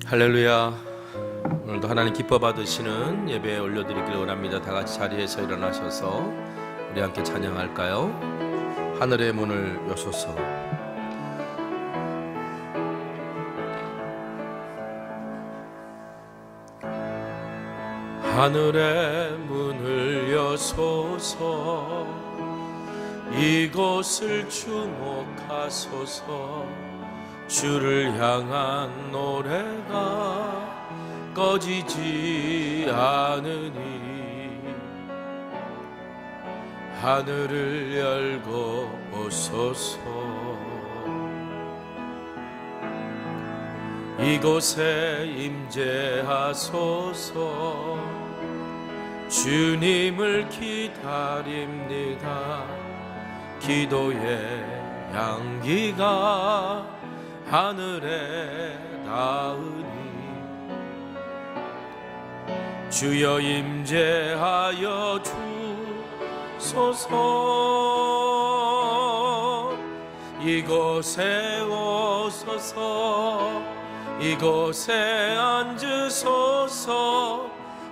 할렐루야. 오늘도 하나님 기뻐 받으시는 예배 올려드리기를 원합니다. 다 같이 자리에서 일어나셔서 우리 함께 찬양할까요? 하늘의 문을 여소서. 하늘의 문을 여소서. 이곳을 주목하소서. 주를 향한 노래가 꺼지지 않으니 하늘을 열고 오소서. 이곳에 임재하소서. 주님을 기다립니다. 기도의 향기가 하늘에 닿으니 주여 임재하여 주소서. 이곳에 오소서. 이곳에 앉으소서.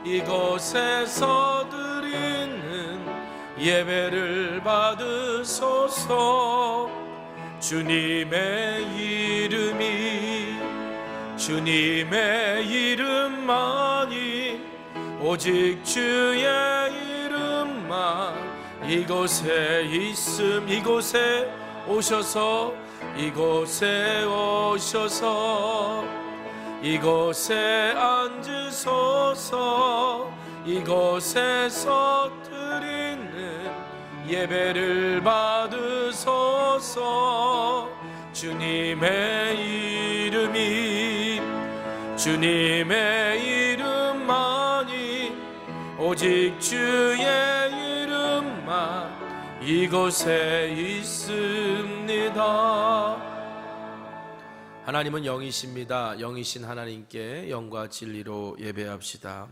이곳에서 드리는 예배를 받으소서. 주님의 이름만이 오직 주의 이름만 이곳에 있음. 이곳에 오셔서. 이곳에 오셔서. 이곳에 앉으소서. 이곳에서 드리는 예배를 받으소서. 주님의 이름만이 오직 주의 이름만 이곳에 있습니다. 하나님은 영이십니다. 영이신 하나님께 영과 진리로 예배합시다.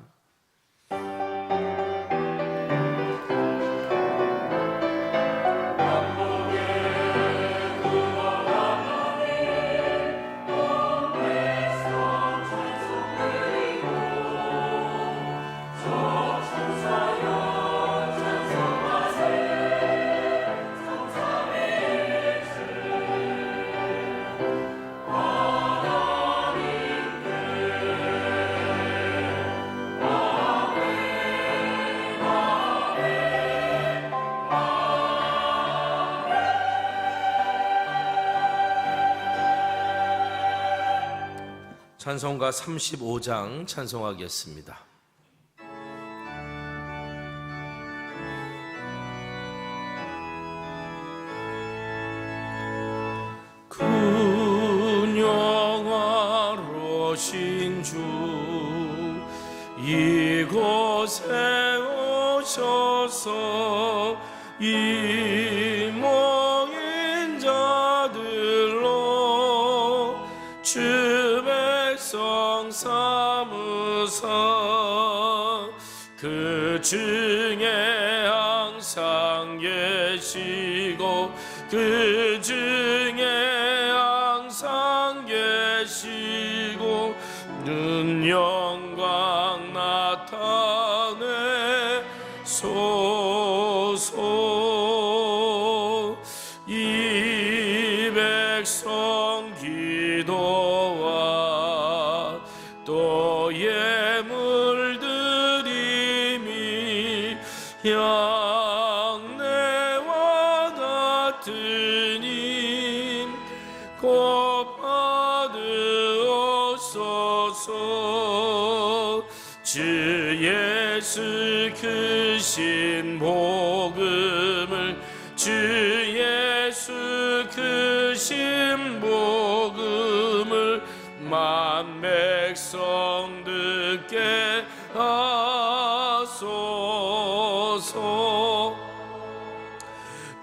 찬송가 35장 찬송하겠습니다. 군영화로신 주 이곳에 오셔서 이 모인 자들로 주 백성 삼으사 그 중에 항상 계시고 그 중에 항상 계시고 는 영광 나타내 소서. 이 백성 기도와 또 예물드림이 양내와 같으니 곧 받으옵소서. 주 예수 크신 복음을 주 예수 크신 복음을 만 백성 듣게 하소서.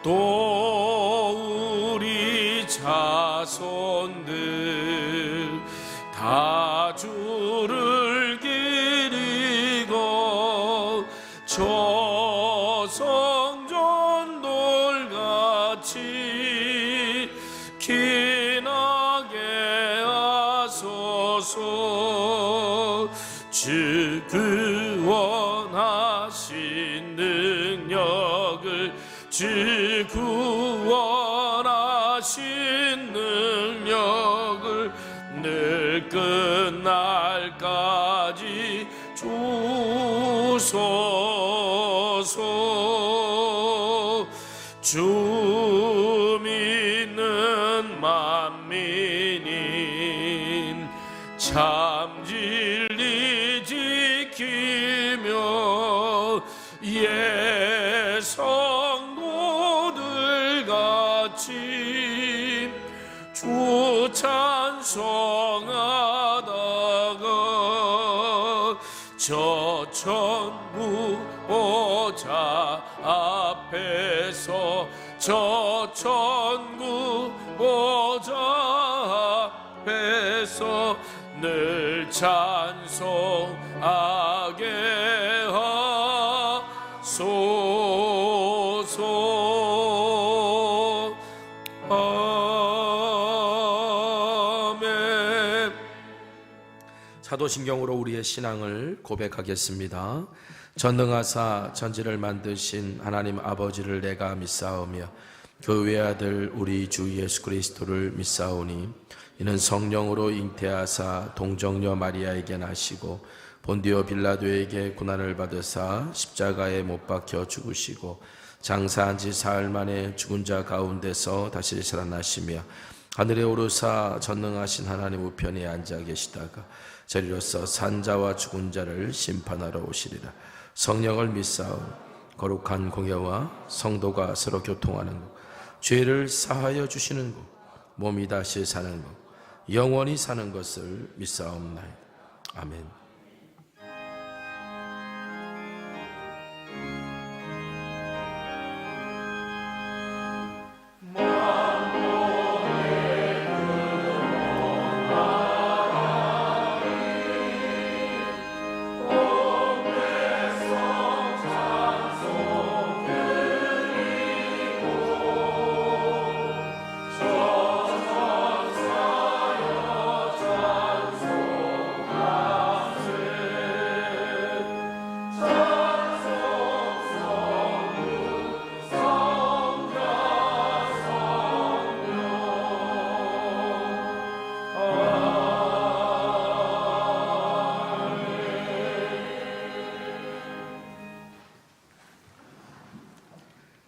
또 우리 자손들 다 주를 기리고 조성전돌같이 기나게 하소서. 주 구원하신 능력을 주 구원하신 능력을 늘 끝날까지 주소서. 주 믿는 만민인 참 진리 지키며 예성도들 같이 주 찬송하다가 저 천국 보좌 앞에서 저 천국 보좌 앞에서 늘 찬송하게 하소서. 아멘. 사도신경으로 우리의 신앙을 고백하겠습니다. 전능하사 전지를 만드신 하나님 아버지를 내가 믿사오며 그 외아들 우리 주 예수 그리스도를 믿사오니 이는 성령으로 잉태하사 동정녀 마리아에게 나시고 본디오 빌라도에게 고난을 받으사 십자가에 못 박혀 죽으시고 장사한 지 사흘 만에 죽은 자 가운데서 다시 살아나시며 하늘에 오르사 전능하신 하나님 우편에 앉아 계시다가 저리로서 산자와 죽은 자를 심판하러 오시리라. 성령을 믿사오. 거룩한 공예와 성도가 서로 교통하는 것, 죄를 사하여 주시는 것, 몸이 다시 사는 것, 영원히 사는 것을 믿사옵나이다. 아멘.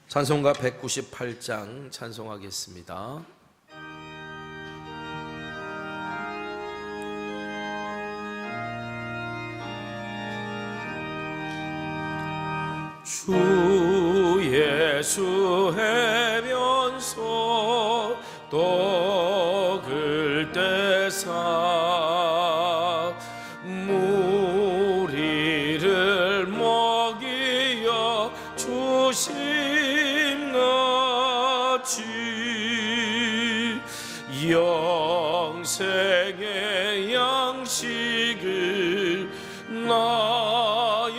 찬송가 198장 찬송하겠습니다. 주 예수 해면서 떡을 떼사 무리를 먹이어 주심같이 영생의 양식을 나에게도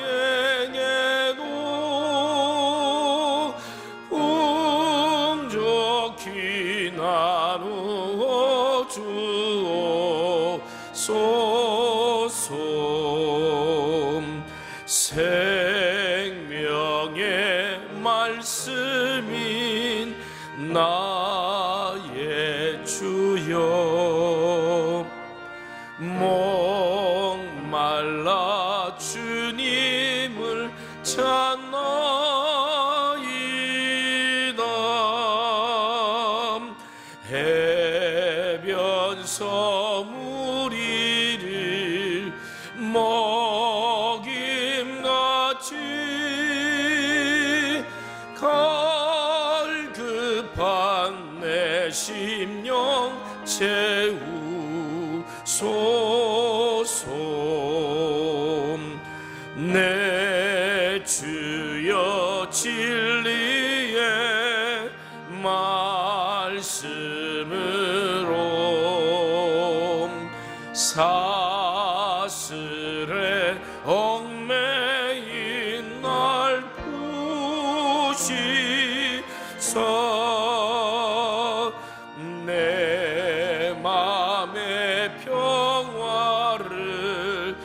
풍족히 나누어 주옵소서. 생명의 말씀인 나의 주여, 목말라 주님을 찾나이다. 해변서 무리를 먹임같이 갈급한 내 심령 채우소서. 내 주여 진리의 말씀으로 사슬에 얽매인 날 부시사 내 맘의 평화를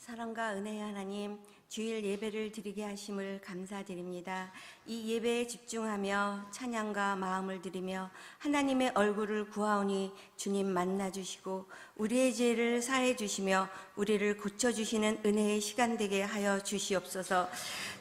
사랑과 은혜의 하나님, 주일 예배를 드리게 하심을 감사드립니다. 이 예배에 집중하며 찬양과 마음을 드리며 하나님의 얼굴을 구하오니 주님 만나주시고 우리의 죄를 사해 주시며 우리를 고쳐주시는 은혜의 시간 되게 하여 주시옵소서.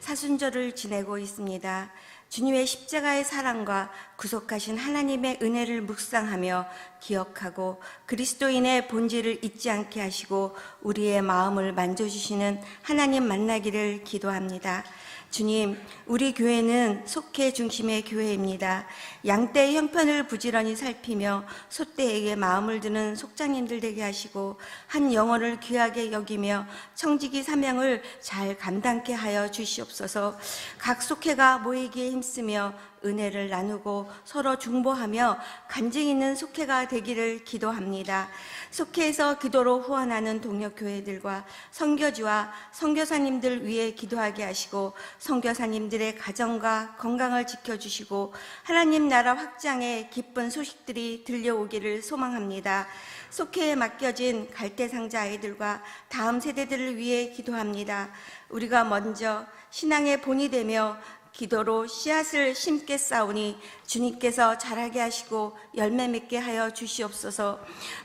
사순절을 지내고 있습니다. 주님의 십자가의 사랑과 구속하신 하나님의 은혜를 묵상하며 기억하고 그리스도인의 본질을 잊지 않게 하시고 우리의 마음을 만져주시는 하나님 만나기를 기도합니다. 주님, 우리 교회는 속회 중심의 교회입니다. 양떼의 형편을 부지런히 살피며 소떼에게 마음을 드는 속장님들 되게 하시고 한 영혼을 귀하게 여기며 청지기 사명을 잘 감당케 하여 주시옵소서. 각 속회가 모이기에 힘쓰며 은혜를 나누고 서로 중보하며 간증 있는 속회가 되기를 기도합니다. 속회에서 기도로 후원하는 동력교회들과 선교주와 선교사님들 위해 기도하게 하시고 선교사님들의 가정과 건강을 지켜주시고 하나님 나라 확장의 기쁜 소식들이 들려오기를 소망합니다. 속회에 맡겨진 갈대상자 아이들과 다음 세대들을 위해 기도합니다. 우리가 먼저 신앙의 본이 되며 기도로 씨앗을 심게 싸우니 주님께서 자라게 하시고 열매 맺게 하여 주시옵소서.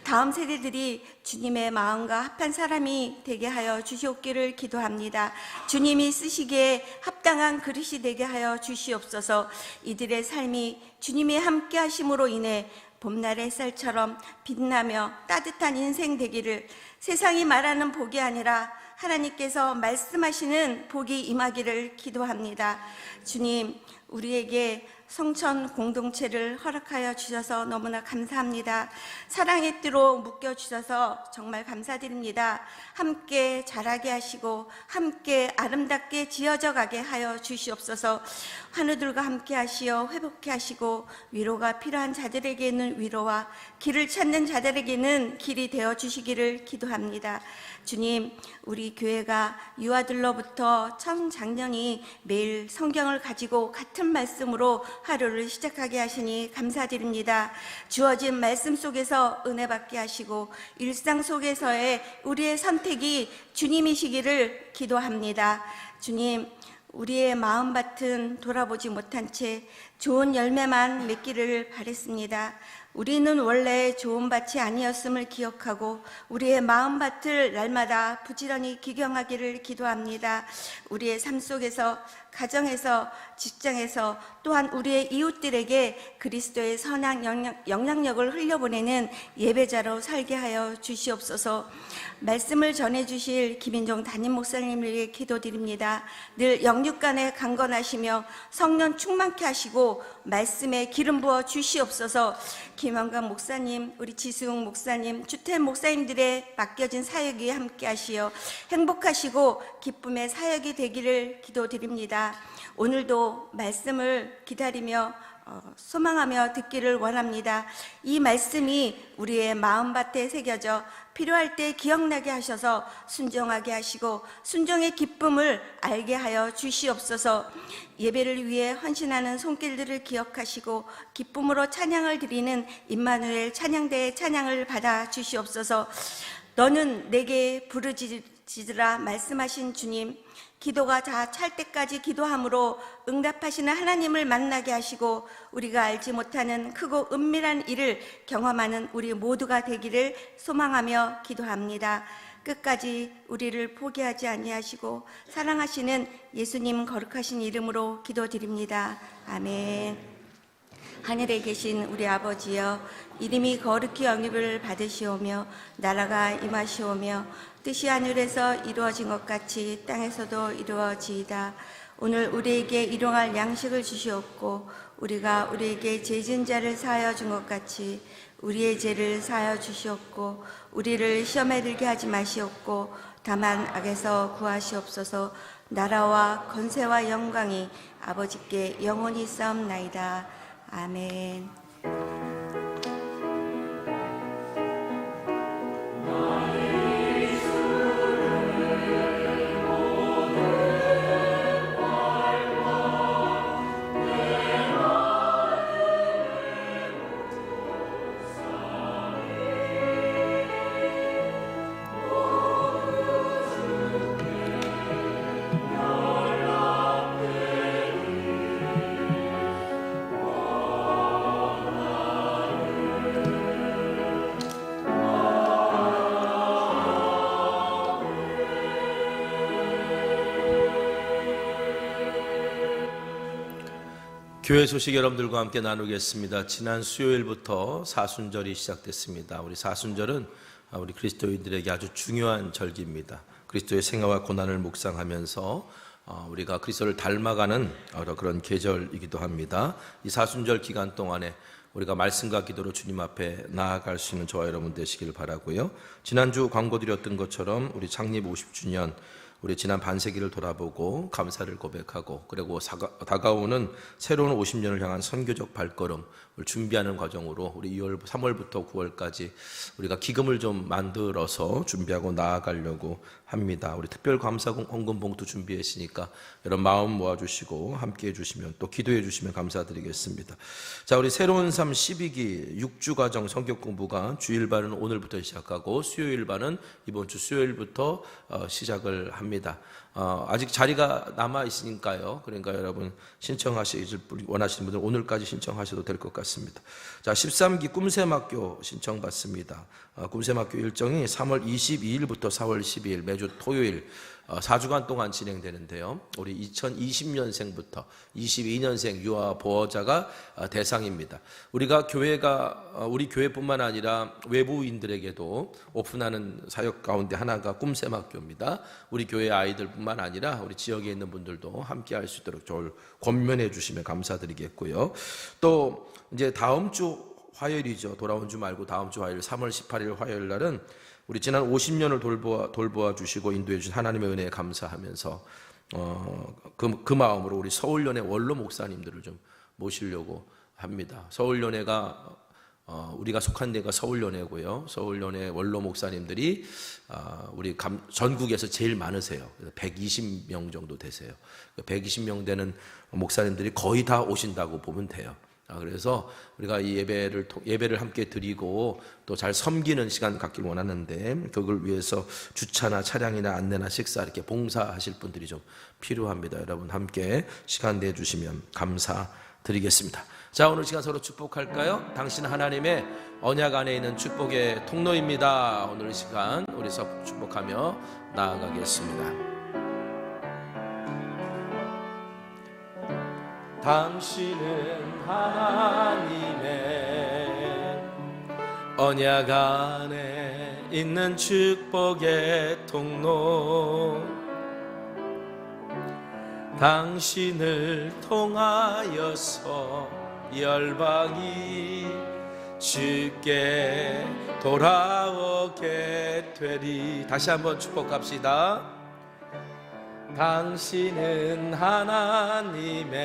다음 세대들이 주님의 마음과 합한 사람이 되게 하여 주시옵기를 기도합니다. 주님이 쓰시기에 합당한 그릇이 되게 하여 주시옵소서. 이들의 삶이 주님이 함께 하심으로 인해 봄날의 햇살처럼 빛나며 따뜻한 인생 되기를, 세상이 말하는 복이 아니라 하나님께서 말씀하시는 복이 임하기를 기도합니다. 주님, 우리에게 성천 공동체를 허락하여 주셔서 너무나 감사합니다. 사랑의 띠로 묶여주셔서 정말 감사드립니다. 함께 자라게 하시고 함께 아름답게 지어져 가게 하여 주시옵소서. 환우들과 함께 하시어 회복케 하시고 위로가 필요한 자들에게는 위로와 길을 찾는 자들에게는 길이 되어 주시기를 기도합니다. 주님, 우리 교회가 유아들로부터 청장년이 매일 성경을 가지고 같은 말씀으로 하루를 시작하게 하시니 감사드립니다. 주어진 말씀 속에서 은혜 받게 하시고 일상 속에서의 우리의 선택이 주님이시기를 기도합니다. 주님, 우리의 마음밭은 돌아보지 못한 채 좋은 열매만 맺기를 바랬습니다. 우리는 원래 좋은 밭이 아니었음을 기억하고 우리의 마음밭을 날마다 부지런히 기경하기를 기도합니다. 우리의 삶 속에서, 가정에서, 직장에서, 또한 우리의 이웃들에게 그리스도의 선한 영향력을 흘려보내는 예배자로 살게 하여 주시옵소서. 말씀을 전해주실 김인종 담임 목사님을 위해 기도드립니다. 늘 영육간에 강건하시며 성령 충만케 하시고 말씀에 기름 부어 주시옵소서. 김원관 목사님, 우리 지수웅 목사님, 주태 목사님들의 맡겨진 사역이 함께 하시어 행복하시고 기쁨의 사역이 되기를 기도드립니다. 오늘도 말씀을 기다리며 소망하며 듣기를 원합니다. 이 말씀이 우리의 마음밭에 새겨져 필요할 때 기억나게 하셔서 순종하게 하시고 순종의 기쁨을 알게 하여 주시옵소서. 예배를 위해 헌신하는 손길들을 기억하시고 기쁨으로 찬양을 드리는 임마누엘 찬양대의 찬양을 받아 주시옵소서. 너는 내게 부르짖으라 말씀하신 주님, 기도가 다 찰 때까지 기도함으로 응답하시는 하나님을 만나게 하시고 우리가 알지 못하는 크고 은밀한 일을 경험하는 우리 모두가 되기를 소망하며 기도합니다. 끝까지 우리를 포기하지 아니하시고 사랑하시는 예수님 거룩하신 이름으로 기도드립니다. 아멘. 하늘에 계신 우리 아버지여, 이름이 거룩히 영입을 받으시오며 나라가 임하시오며 뜻이 하늘에서 이루어진 것 같이 땅에서도 이루어지이다. 오늘 우리에게 일용할 양식을 주시옵고 우리가 우리에게 죄 지은 자를 사하여 준 것 같이 우리의 죄를 사하여 주시옵고 우리를 시험에 들게 하지 마시옵고 다만 악에서 구하시옵소서. 나라와 권세와 영광이 아버지께 영원히 싸움나이다. 아멘. 교회 소식 여러분들과 함께 나누겠습니다. 지난 수요일부터 사순절이 시작됐습니다. 우리 사순절은 우리 그리스도인들에게 아주 중요한 절기입니다. 그리스도의 생애와 고난을 묵상하면서 우리가 그리스도를 닮아가는 그런 계절이기도 합니다. 이 사순절 기간 동안에 우리가 말씀과 기도로 주님 앞에 나아갈 수 있는 저와 여러분 되시길 바라고요. 지난주 광고 드렸던 것처럼 우리 창립 50주년 우리 지난 반세기를 돌아보고 감사를 고백하고 그리고 다가오는 새로운 50년을 향한 선교적 발걸음을 준비하는 과정으로 우리 3월부터 9월까지 우리가 기금을 좀 만들어서 준비하고 나아가려고 합니다. 우리 특별 감사 헌금 봉투 준비했으니까 여러분 마음 모아주시고 함께해 주시면 또 기도해 주시면 감사드리겠습니다. 자, 우리 새로운 삶 12기 6주 과정 성격 공부가 주일반은 오늘부터 시작하고 수요일반은 이번 주 수요일부터 시작을 합니다. 아직 자리가 남아 있으니까요. 그러니까 여러분 신청하시길 원하시는 분들 오늘까지 신청하셔도 될 것 같습니다. 자, 13기 꿈샘학교 신청받습니다. 꿈샘학교 일정이 3월 22일부터 4월 12일 매주 토요일 4주간 동안 진행되는데요. 우리 2020년생부터 22년생 유아 보호자가 대상입니다. 우리가 우리 교회뿐만 아니라 외부인들에게도 오픈하는 사역 가운데 하나가 꿈샘학교입니다. 우리 교회 아이들뿐만 아니라 우리 지역에 있는 분들도 함께 할 수 있도록 저를 권면해 주시면 감사드리겠고요. 또 이제 다음 주 화요일이죠. 돌아온 주 말고 다음 주 화요일 3월 18일 화요일 날은 우리 지난 50년을 돌보아 주시고 인도해 주신 하나님의 은혜에 감사하면서 그 마음으로 우리 서울연회 원로 목사님들을 좀 모시려고 합니다. 서울연회가 우리가 속한 데가 서울연회고요. 서울연회 원로 목사님들이 우리 전국에서 제일 많으세요. 120명 정도 되세요. 120명 되는 목사님들이 거의 다 오신다고 보면 돼요. 그래서 우리가 이 예배를 함께 드리고 또 잘 섬기는 시간 갖길 원하는데 그걸 위해서 주차나 차량이나 안내나 식사 이렇게 봉사하실 분들이 좀 필요합니다. 여러분 함께 시간 내주시면 감사드리겠습니다. 자, 오늘 시간 서로 축복할까요? 당신 하나님의 언약 안에 있는 축복의 통로입니다. 오늘 시간 우리 서로 축복하며 나아가겠습니다. 당신은 하나님의 언약 안에 있는 축복의 통로 당신을 통하여서 열방이 주께 돌아오게 되리. 다시 한번 축복합시다. 당신은 하나님의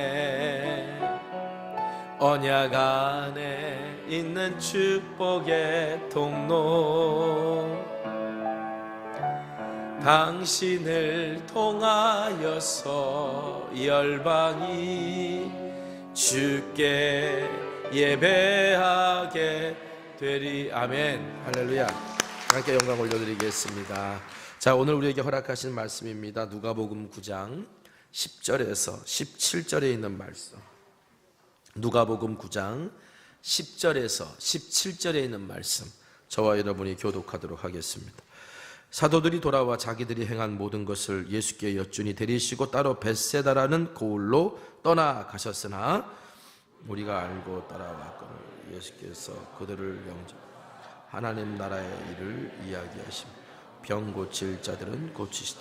언약 안에 있는 축복의 통로 당신을 통하여서 열방이 주께 예배하게 되리. 아멘. 할렐루야. 함께 영광 올려드리겠습니다. 자, 오늘 우리에게 허락하신 말씀입니다. 누가복음 9장 10절에서 17절에 있는 말씀. 누가복음 9장 10절에서 17절에 있는 말씀. 저와 여러분이 교독하도록 하겠습니다. 사도들이 돌아와 자기들이 행한 모든 것을 예수께 여쭈니 데리시고 따로 벳세다라는 고을로 떠나가셨으나 우리가 알고 따라왔거늘 예수께서 그들을 영접 하나님 나라의 일을 이야기하시며 병 고칠 자들은 고치시다.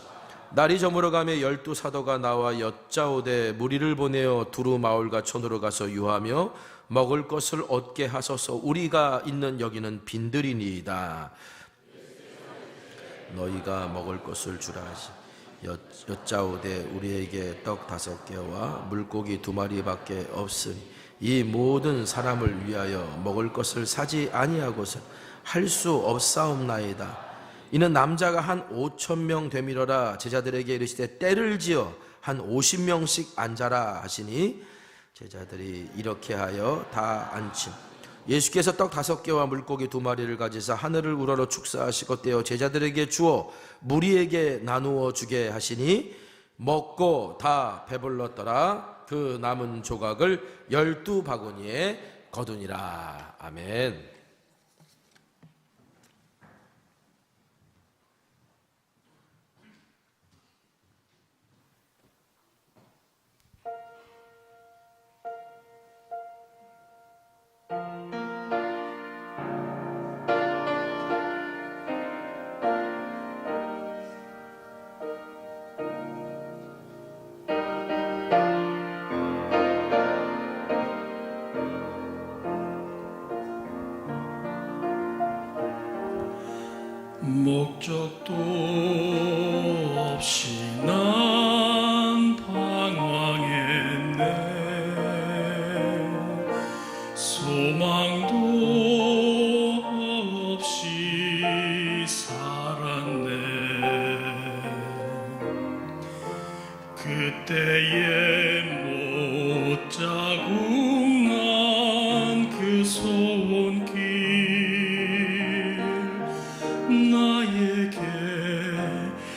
날이 저물어가며 12 사도가 나와 여짜오되 무리를 보내어 두루 마을과 촌으로 가서 유하며 먹을 것을 얻게 하소서. 우리가 있는 여기는 빈들이니이다. 너희가 먹을 것을 주라 하시. 여짜오되 우리에게 떡 5개와 물고기 2마리밖에 없으니 이 모든 사람을 위하여 먹을 것을 사지 아니하고서 할 수 없사옵나이다. 이는 남자가 한 5,000명 되밀어라. 제자들에게 이르시되 때를 지어 한 50명씩 앉아라 하시니 제자들이 이렇게 하여 다 앉힌. 예수께서 떡 5개와 물고기 2마리를 가지사 하늘을 우러러 축사하시고 떼어 제자들에게 주어 무리에게 나누어 주게 하시니 먹고 다 배불렀더라. 그 남은 조각을 12바구니에 거두니라. 아멘. 목적도 없이 난 방황했네. 소망도 없이 살았네. 그때의 못자국 난 그 손길 나에게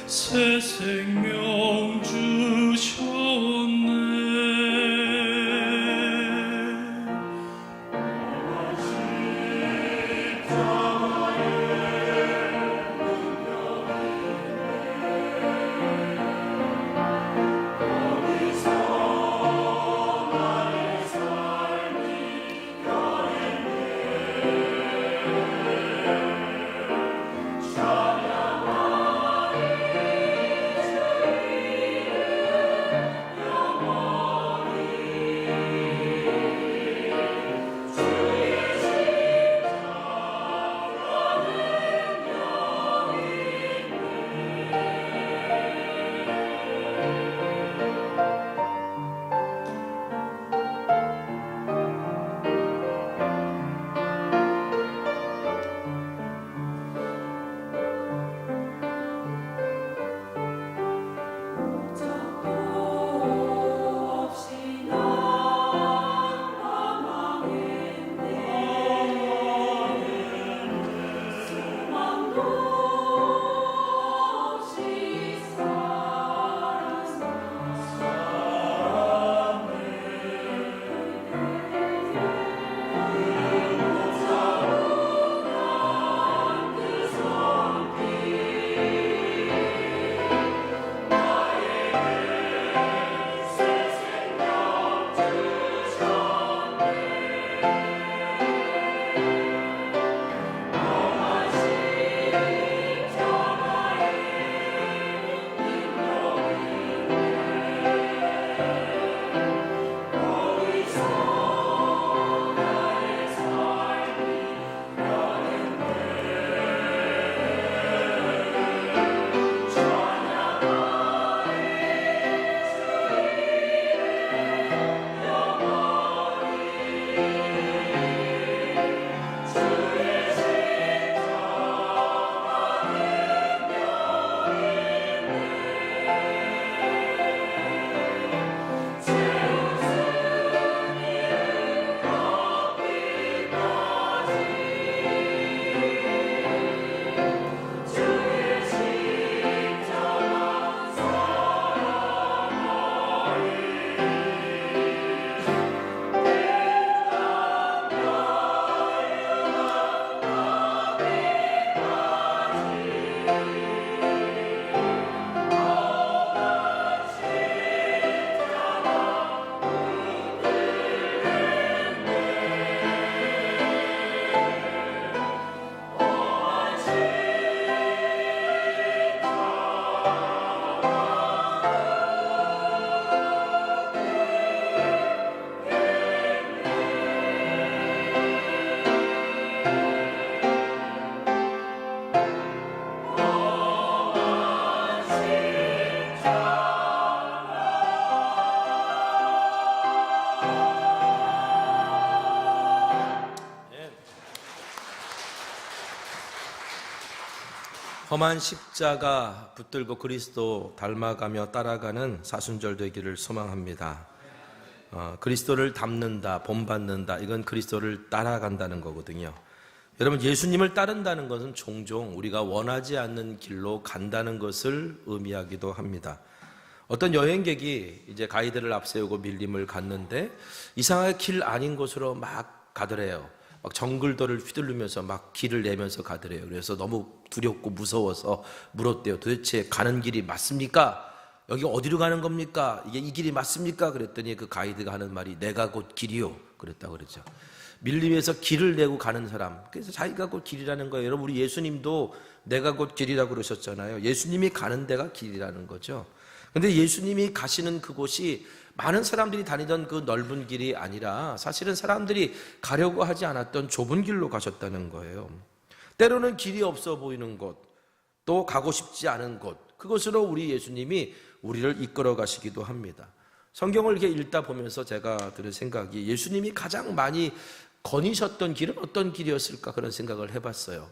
새 생명 주셨네. 험한 십자가 붙들고 그리스도 닮아가며 따라가는 사순절 되기를 소망합니다. 그리스도를 닮는다, 본받는다, 이건 그리스도를 따라간다는 거거든요. 여러분, 예수님을 따른다는 것은 종종 우리가 원하지 않는 길로 간다는 것을 의미하기도 합니다. 어떤 여행객이 이제 가이드를 앞세우고 밀림을 갔는데 이상하게 길 아닌 곳으로 막 가더래요. 막 정글들을 휘두르면서 막 길을 내면서 가더래요. 그래서 너무 두렵고 무서워서 물었대요. 도대체 가는 길이 맞습니까? 여기 어디로 가는 겁니까? 이게 이 길이 맞습니까? 그랬더니 그 가이드가 하는 말이 내가 곧 길이요. 그랬다고 그러죠. 밀림에서 길을 내고 가는 사람. 그래서 자기가 곧 길이라는 거예요. 여러분, 우리 예수님도 내가 곧 길이라고 그러셨잖아요. 예수님이 가는 데가 길이라는 거죠. 근데 예수님이 가시는 그곳이 많은 사람들이 다니던 그 넓은 길이 아니라 사실은 사람들이 가려고 하지 않았던 좁은 길로 가셨다는 거예요. 때로는 길이 없어 보이는 곳, 또 가고 싶지 않은 곳, 그것으로 우리 예수님이 우리를 이끌어 가시기도 합니다. 성경을 이렇게 읽다 보면서 제가 들은 생각이, 예수님이 가장 많이 거니셨던 길은 어떤 길이었을까 그런 생각을 해봤어요.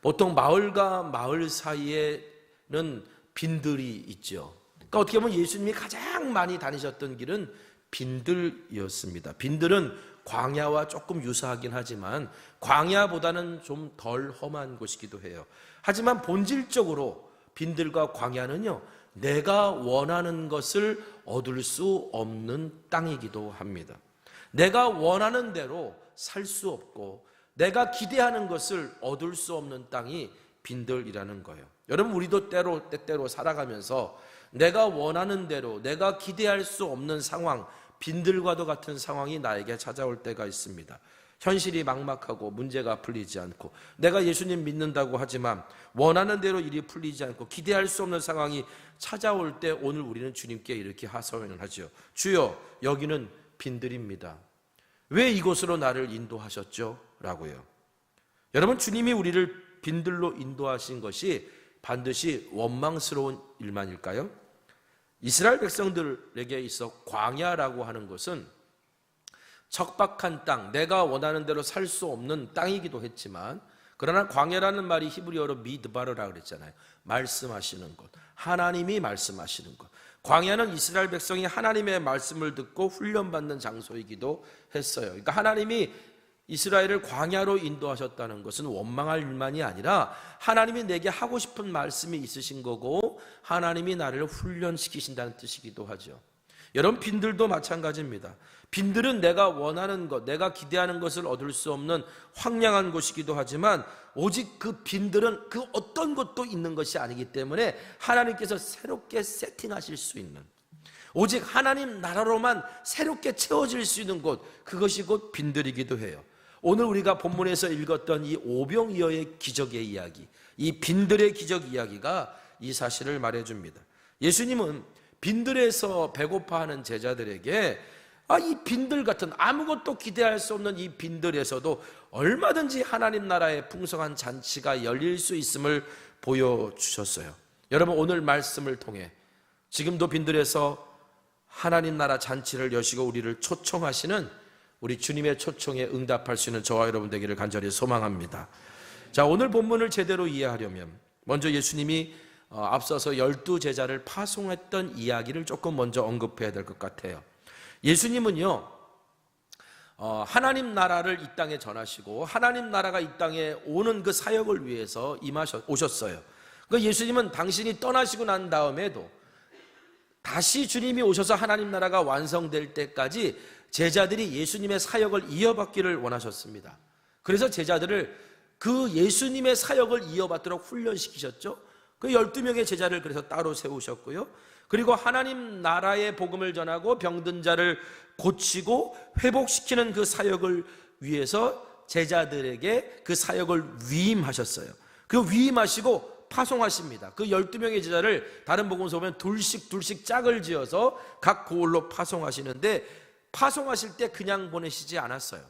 보통 마을과 마을 사이에는 빈들이 있죠. 그러니까 어떻게 보면 예수님이 가장 많이 다니셨던 길은 빈들이었습니다. 빈들은 광야와 조금 유사하긴 하지만 광야보다는 좀 덜 험한 곳이기도 해요. 하지만 본질적으로 빈들과 광야는요, 내가 원하는 것을 얻을 수 없는 땅이기도 합니다. 내가 원하는 대로 살 수 없고 내가 기대하는 것을 얻을 수 없는 땅이 빈들이라는 거예요. 여러분, 우리도 때때로 살아가면서 내가 원하는 대로 내가 기대할 수 없는 상황, 빈들과도 같은 상황이 나에게 찾아올 때가 있습니다. 현실이 막막하고 문제가 풀리지 않고 내가 예수님 믿는다고 하지만 원하는 대로 일이 풀리지 않고 기대할 수 없는 상황이 찾아올 때 오늘 우리는 주님께 이렇게 하소연을 하죠. 주여, 여기는 빈들입니다. 왜 이곳으로 나를 인도하셨죠? 라고요. 여러분, 주님이 우리를 빈들로 인도하신 것이 반드시 원망스러운 일만일까요? 이스라엘 백성들에게 있어 광야라고 하는 것은 척박한 땅, 내가 원하는 대로 살 수 없는 땅이기도 했지만, 그러나 광야라는 말이 히브리어로 미드바르라고 그랬잖아요. 말씀하시는 곳, 하나님이 말씀하시는 곳. 광야는 이스라엘 백성이 하나님의 말씀을 듣고 훈련받는 장소이기도 했어요. 그러니까 하나님이 이스라엘을 광야로 인도하셨다는 것은 원망할 일만이 아니라 하나님이 내게 하고 싶은 말씀이 있으신 거고 하나님이 나를 훈련시키신다는 뜻이기도 하죠. 여러분, 빈들도 마찬가지입니다. 빈들은 내가 원하는 것, 내가 기대하는 것을 얻을 수 없는 황량한 곳이기도 하지만 오직 그 빈들은 그 어떤 것도 있는 것이 아니기 때문에 하나님께서 새롭게 세팅하실 수 있는, 오직 하나님 나라로만 새롭게 채워질 수 있는 곳, 그것이 곧 빈들이기도 해요. 오늘 우리가 본문에서 읽었던 이 오병이어의 기적의 이야기, 이 빈들의 기적 이야기가 이 사실을 말해줍니다. 예수님은 빈들에서 배고파하는 제자들에게 이 빈들 같은 아무것도 기대할 수 없는 이 빈들에서도 얼마든지 하나님 나라의 풍성한 잔치가 열릴 수 있음을 보여주셨어요. 여러분, 오늘 말씀을 통해 지금도 빈들에서 하나님 나라 잔치를 여시고 우리를 초청하시는 우리 주님의 초청에 응답할 수 있는 저와 여러분 되기를 간절히 소망합니다. 자, 오늘 본문을 제대로 이해하려면 먼저 예수님이 앞서서 12제자를 파송했던 이야기를 조금 먼저 언급해야 될 것 같아요. 예수님은요, 하나님 나라를 이 땅에 전하시고 하나님 나라가 이 땅에 오는 그 사역을 위해서 오셨어요. 그러니까 예수님은 당신이 떠나시고 난 다음에도 다시 주님이 오셔서 하나님 나라가 완성될 때까지 제자들이 예수님의 사역을 이어받기를 원하셨습니다. 그래서 제자들을 그 예수님의 사역을 이어받도록 훈련시키셨죠. 그 12명의 제자를 그래서 따로 세우셨고요. 그리고 하나님 나라의 복음을 전하고 병든 자를 고치고 회복시키는 그 사역을 위해서 제자들에게 그 사역을 위임하셨어요. 그 위임하시고 파송하십니다. 그 12명의 제자를 다른 복음서 보면 둘씩 짝을 지어서 각 고을로 파송하시는데, 파송하실 때 그냥 보내시지 않았어요.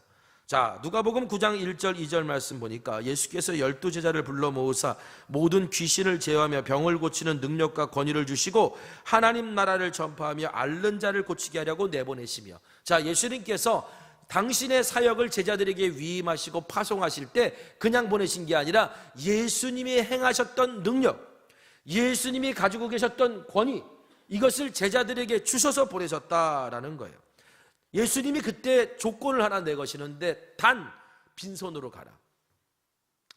자, 누가복음 9장 1절 2절 말씀 보니까 예수께서 12제자를 불러 모으사 모든 귀신을 제어하며 병을 고치는 능력과 권위를 주시고 하나님 나라를 전파하며 앓는 자를 고치게 하려고 내보내시며. 자, 예수님께서 당신의 사역을 제자들에게 위임하시고 파송하실 때 그냥 보내신 게 아니라 예수님이 행하셨던 능력, 예수님이 가지고 계셨던 권위, 이것을 제자들에게 주셔서 보내셨다라는 거예요. 예수님이 그때 조건을 하나 내거시는데, 단 빈손으로 가라.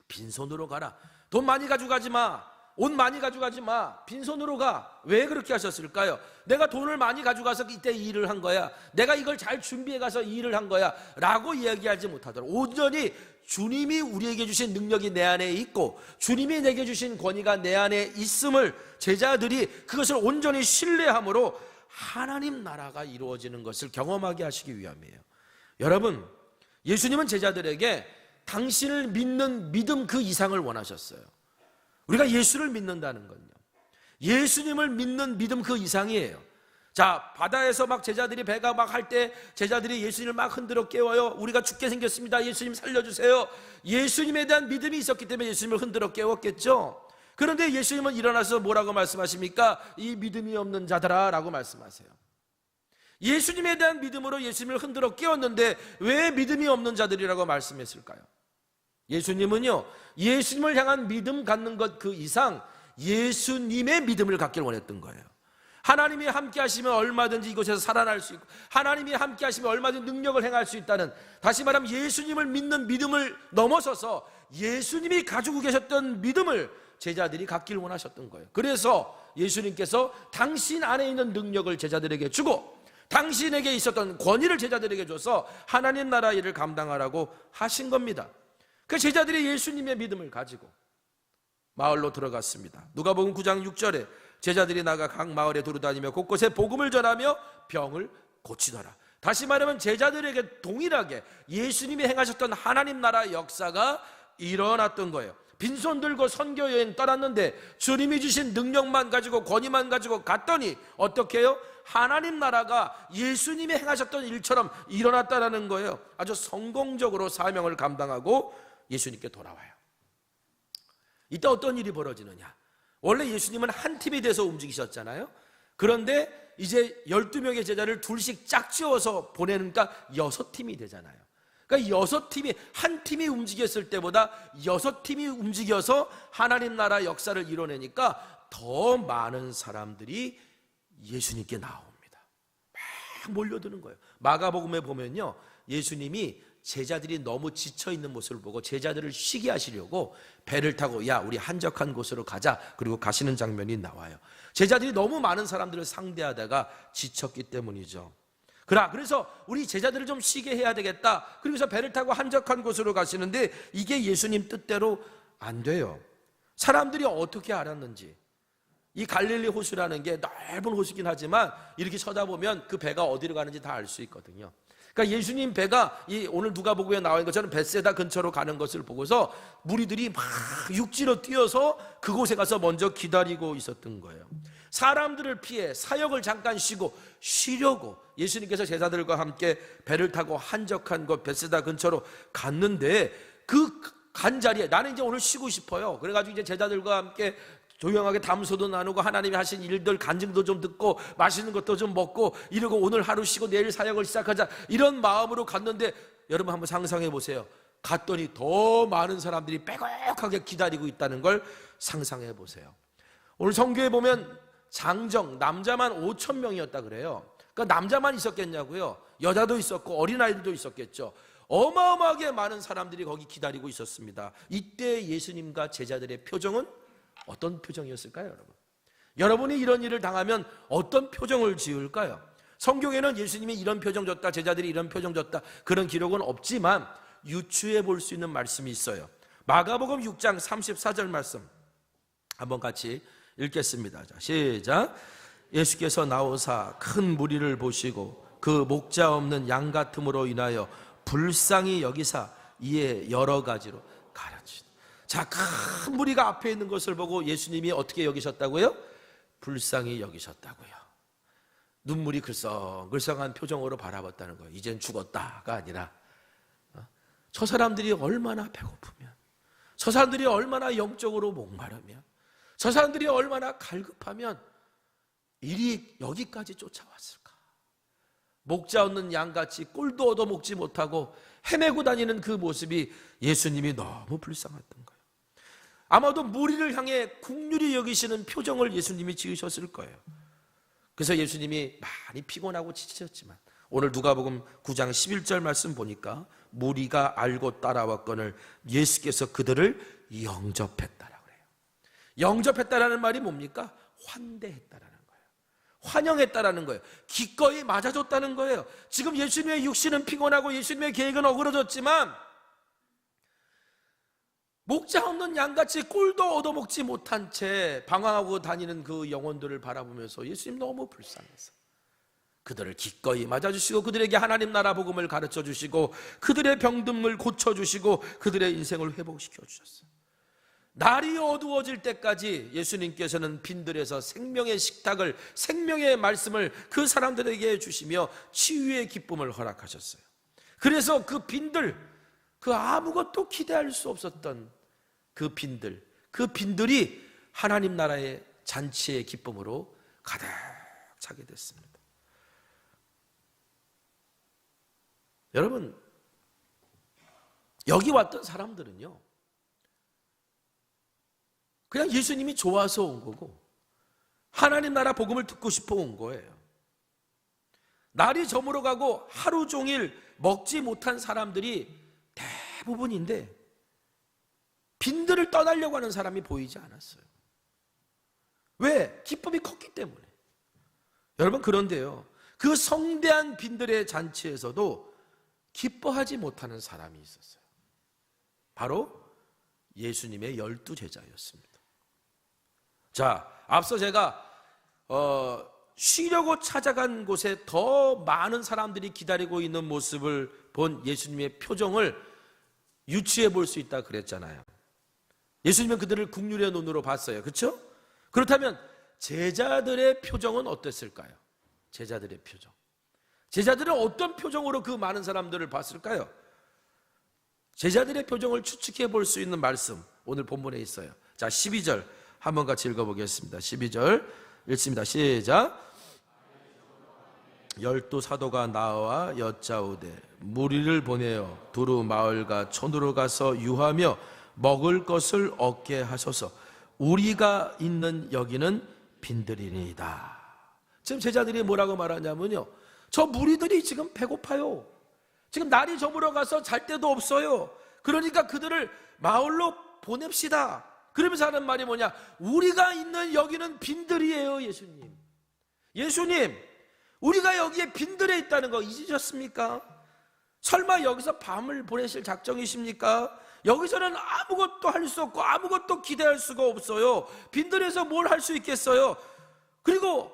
빈손으로 가라. 돈 많이 가져가지 마. 옷 많이 가져가지 마. 빈손으로 가. 왜 그렇게 하셨을까요? 내가 돈을 많이 가져가서 이때 일을 한 거야. 내가 이걸 잘 준비해 가서 일을 한 거야. 라고 이야기하지 못하도록 온전히 주님이 우리에게 주신 능력이 내 안에 있고 주님이 내게 주신 권위가 내 안에 있음을 제자들이 그것을 온전히 신뢰함으로 하나님 나라가 이루어지는 것을 경험하게 하시기 위함이에요. 여러분, 예수님은 제자들에게 당신을 믿는 믿음 그 이상을 원하셨어요. 우리가 예수를 믿는다는 건요, 예수님을 믿는 믿음 그 이상이에요. 자, 바다에서 막 제자들이 배가 막 할 때 제자들이 예수님을 막 흔들어 깨워요. 우리가 죽게 생겼습니다. 예수님 살려주세요. 예수님에 대한 믿음이 있었기 때문에 예수님을 흔들어 깨웠겠죠. 그런데 예수님은 일어나서 뭐라고 말씀하십니까? 이 믿음이 없는 자들아 라고 말씀하세요. 예수님에 대한 믿음으로 예수님을 흔들어 깨웠는데 왜 믿음이 없는 자들이라고 말씀했을까요? 예수님은요, 예수님을 향한 믿음 갖는 것 그 이상 예수님의 믿음을 갖길 원했던 거예요. 하나님이 함께 하시면 얼마든지 이곳에서 살아날 수 있고, 하나님이 함께 하시면 얼마든지 능력을 행할 수 있다는, 다시 말하면 예수님을 믿는 믿음을 넘어서서 예수님이 가지고 계셨던 믿음을 제자들이 갖길 원하셨던 거예요. 그래서 예수님께서 당신 안에 있는 능력을 제자들에게 주고 당신에게 있었던 권위를 제자들에게 줘서 하나님 나라 일을 감당하라고 하신 겁니다. 그 제자들이 예수님의 믿음을 가지고 마을로 들어갔습니다. 누가복음 9장 6절에 제자들이 나가 각 마을에 두루다니며 곳곳에 복음을 전하며 병을 고치더라. 다시 말하면 제자들에게 동일하게 예수님이 행하셨던 하나님 나라 역사가 일어났던 거예요. 빈손 들고 선교 여행 떠났는데 주님이 주신 능력만 가지고 권위만 가지고 갔더니 어떻게 해요? 하나님 나라가 예수님이 행하셨던 일처럼 일어났다는 거예요. 아주 성공적으로 사명을 감당하고 예수님께 돌아와요. 이때 어떤 일이 벌어지느냐? 원래 예수님은 한 팀이 돼서 움직이셨잖아요. 그런데 이제 12명의 제자를 둘씩 짝지어서 보내니까 6팀이 되잖아요. 그러니까 6팀이, 한 팀이 움직였을 때보다 6팀이 움직여서 하나님 나라 역사를 이뤄내니까 더 많은 사람들이 예수님께 나옵니다. 막 몰려드는 거예요. 마가복음에 보면요, 예수님이 제자들이 너무 지쳐있는 모습을 보고 제자들을 쉬게 하시려고 배를 타고 야 우리 한적한 곳으로 가자, 그리고 가시는 장면이 나와요. 제자들이 너무 많은 사람들을 상대하다가 지쳤기 때문이죠. 그래서 우리 제자들을 좀 쉬게 해야 되겠다. 그래서 배를 타고 한적한 곳으로 가시는데 이게 예수님 뜻대로 안 돼요. 사람들이 어떻게 알았는지, 이 갈릴리 호수라는 게 넓은 호수긴 하지만 이렇게 쳐다보면 그 배가 어디로 가는지 다 알 수 있거든요. 그러니까 예수님 배가 이 오늘 누가복음에 나와 있는 것처럼 벳세다 근처로 가는 것을 보고서 무리들이 막 육지로 뛰어서 그곳에 가서 먼저 기다리고 있었던 거예요. 사람들을 피해 사역을 잠깐 쉬려고 예수님께서 제자들과 함께 배를 타고 한적한 곳 벳세다 근처로 갔는데 그 간 자리에 나는 이제 오늘 쉬고 싶어요. 그래가지고 이제 제자들과 함께 조용하게 담소도 나누고 하나님이 하신 일들 간증도 좀 듣고 맛있는 것도 좀 먹고 이러고 오늘 하루 쉬고 내일 사역을 시작하자, 이런 마음으로 갔는데 여러분 한번 상상해 보세요. 갔더니 더 많은 사람들이 빼곡하게 기다리고 있다는 걸 상상해 보세요. 오늘 성경에 보면 장정 남자만 5,000명이었다 그래요. 그러니까 남자만 있었겠냐고요? 여자도 있었고 어린아이들도 있었겠죠. 어마어마하게 많은 사람들이 거기 기다리고 있었습니다. 이때 예수님과 제자들의 표정은 어떤 표정이었을까요, 여러분? 여러분이 이런 일을 당하면 어떤 표정을 지을까요? 성경에는 예수님이 이런 표정 줬다, 제자들이 이런 표정 줬다, 그런 기록은 없지만 유추해 볼 수 있는 말씀이 있어요. 마가복음 6장 34절 말씀 한번 같이 읽겠습니다. 자, 시작. 예수께서 나오사 큰 무리를 보시고 그 목자 없는 양 같음으로 인하여 불쌍히 여기사 이에 여러 가지로 가르치시다. 자, 큰 무리가 앞에 있는 것을 보고 예수님이 어떻게 여기셨다고요? 불쌍히 여기셨다고요. 눈물이 글썽글썽한 표정으로 바라봤다는 거예요. 이젠 죽었다가 아니라 저 사람들이 얼마나 배고프면, 저 사람들이 얼마나 영적으로 목마르면, 저 사람들이 얼마나 갈급하면 일이 여기까지 쫓아왔을까? 목자 없는 양같이 꿀도 얻어먹지 못하고 헤매고 다니는 그 모습이 예수님이 너무 불쌍했던 거예요. 아마도 무리를 향해 긍휼히 여기시는 표정을 예수님이 지으셨을 거예요. 그래서 예수님이 많이 피곤하고 지치셨지만 오늘 누가복음 9장 11절 말씀 보니까 무리가 알고 따라왔거늘 예수께서 그들을 영접했다라고 그래요. 영접했다라는 말이 뭡니까? 환대했다라는 거예요. 환영했다라는 거예요. 기꺼이 맞아줬다는 거예요. 지금 예수님의 육신은 피곤하고 예수님의 계획은 어그러졌지만 목자 없는 양같이 꿀도 얻어먹지 못한 채 방황하고 다니는 그 영혼들을 바라보면서 예수님 너무 불쌍해서 그들을 기꺼이 맞아주시고 그들에게 하나님 나라 복음을 가르쳐주시고 그들의 병듦을 고쳐주시고 그들의 인생을 회복시켜 주셨어요. 날이 어두워질 때까지 예수님께서는 빈들에서 생명의 식탁을, 생명의 말씀을 그 사람들에게 주시며 치유의 기쁨을 허락하셨어요. 그래서 그 빈들, 그 아무것도 기대할 수 없었던 그 빈들이 하나님 나라의 잔치의 기쁨으로 가득 차게 됐습니다. 여러분, 여기 왔던 사람들은요, 그냥 예수님이 좋아서 온 거고 하나님 나라 복음을 듣고 싶어 온 거예요. 날이 저물어 가고 하루 종일 먹지 못한 사람들이 대부분인데 빈들을 떠나려고 하는 사람이 보이지 않았어요. 왜? 기쁨이 컸기 때문에. 여러분, 그런데요, 그 성대한 빈들의 잔치에서도 기뻐하지 못하는 사람이 있었어요. 바로 예수님의 12제자였습니다. 자, 앞서 제가 쉬려고 찾아간 곳에 더 많은 사람들이 기다리고 있는 모습을 본 예수님의 표정을 유추해 볼 수 있다 그랬잖아요. 예수님은 그들을 긍휼의 눈으로 봤어요. 그렇죠? 그렇다면 제자들의 표정은 어땠을까요? 제자들의 표정. 제자들은 어떤 표정으로 그 많은 사람들을 봤을까요? 제자들의 표정을 추측해 볼 수 있는 말씀, 오늘 본문에 있어요. 자, 12절 한번 같이 읽어보겠습니다. 12절 읽습니다. 시작. 12 사도가 나와 여짜오되 무리를 보내어 두루 마을과 촌으로 가서 유하며 먹을 것을 얻게 하소서. 우리가 있는 여기는 빈들이니이다. 지금 제자들이 뭐라고 말하냐면요, 저 무리들이 지금 배고파요. 지금 날이 저물어 가서 잘 데도 없어요. 그러니까 그들을 마을로 보냅시다. 그러면서 하는 말이 뭐냐? 우리가 있는 여기는 빈들이에요. 예수님, 우리가 여기에 빈들에 있다는 거 잊으셨습니까? 설마 여기서 밤을 보내실 작정이십니까? 여기서는 아무것도 할 수 없고 아무것도 기대할 수가 없어요. 빈들에서 뭘 할 수 있겠어요? 그리고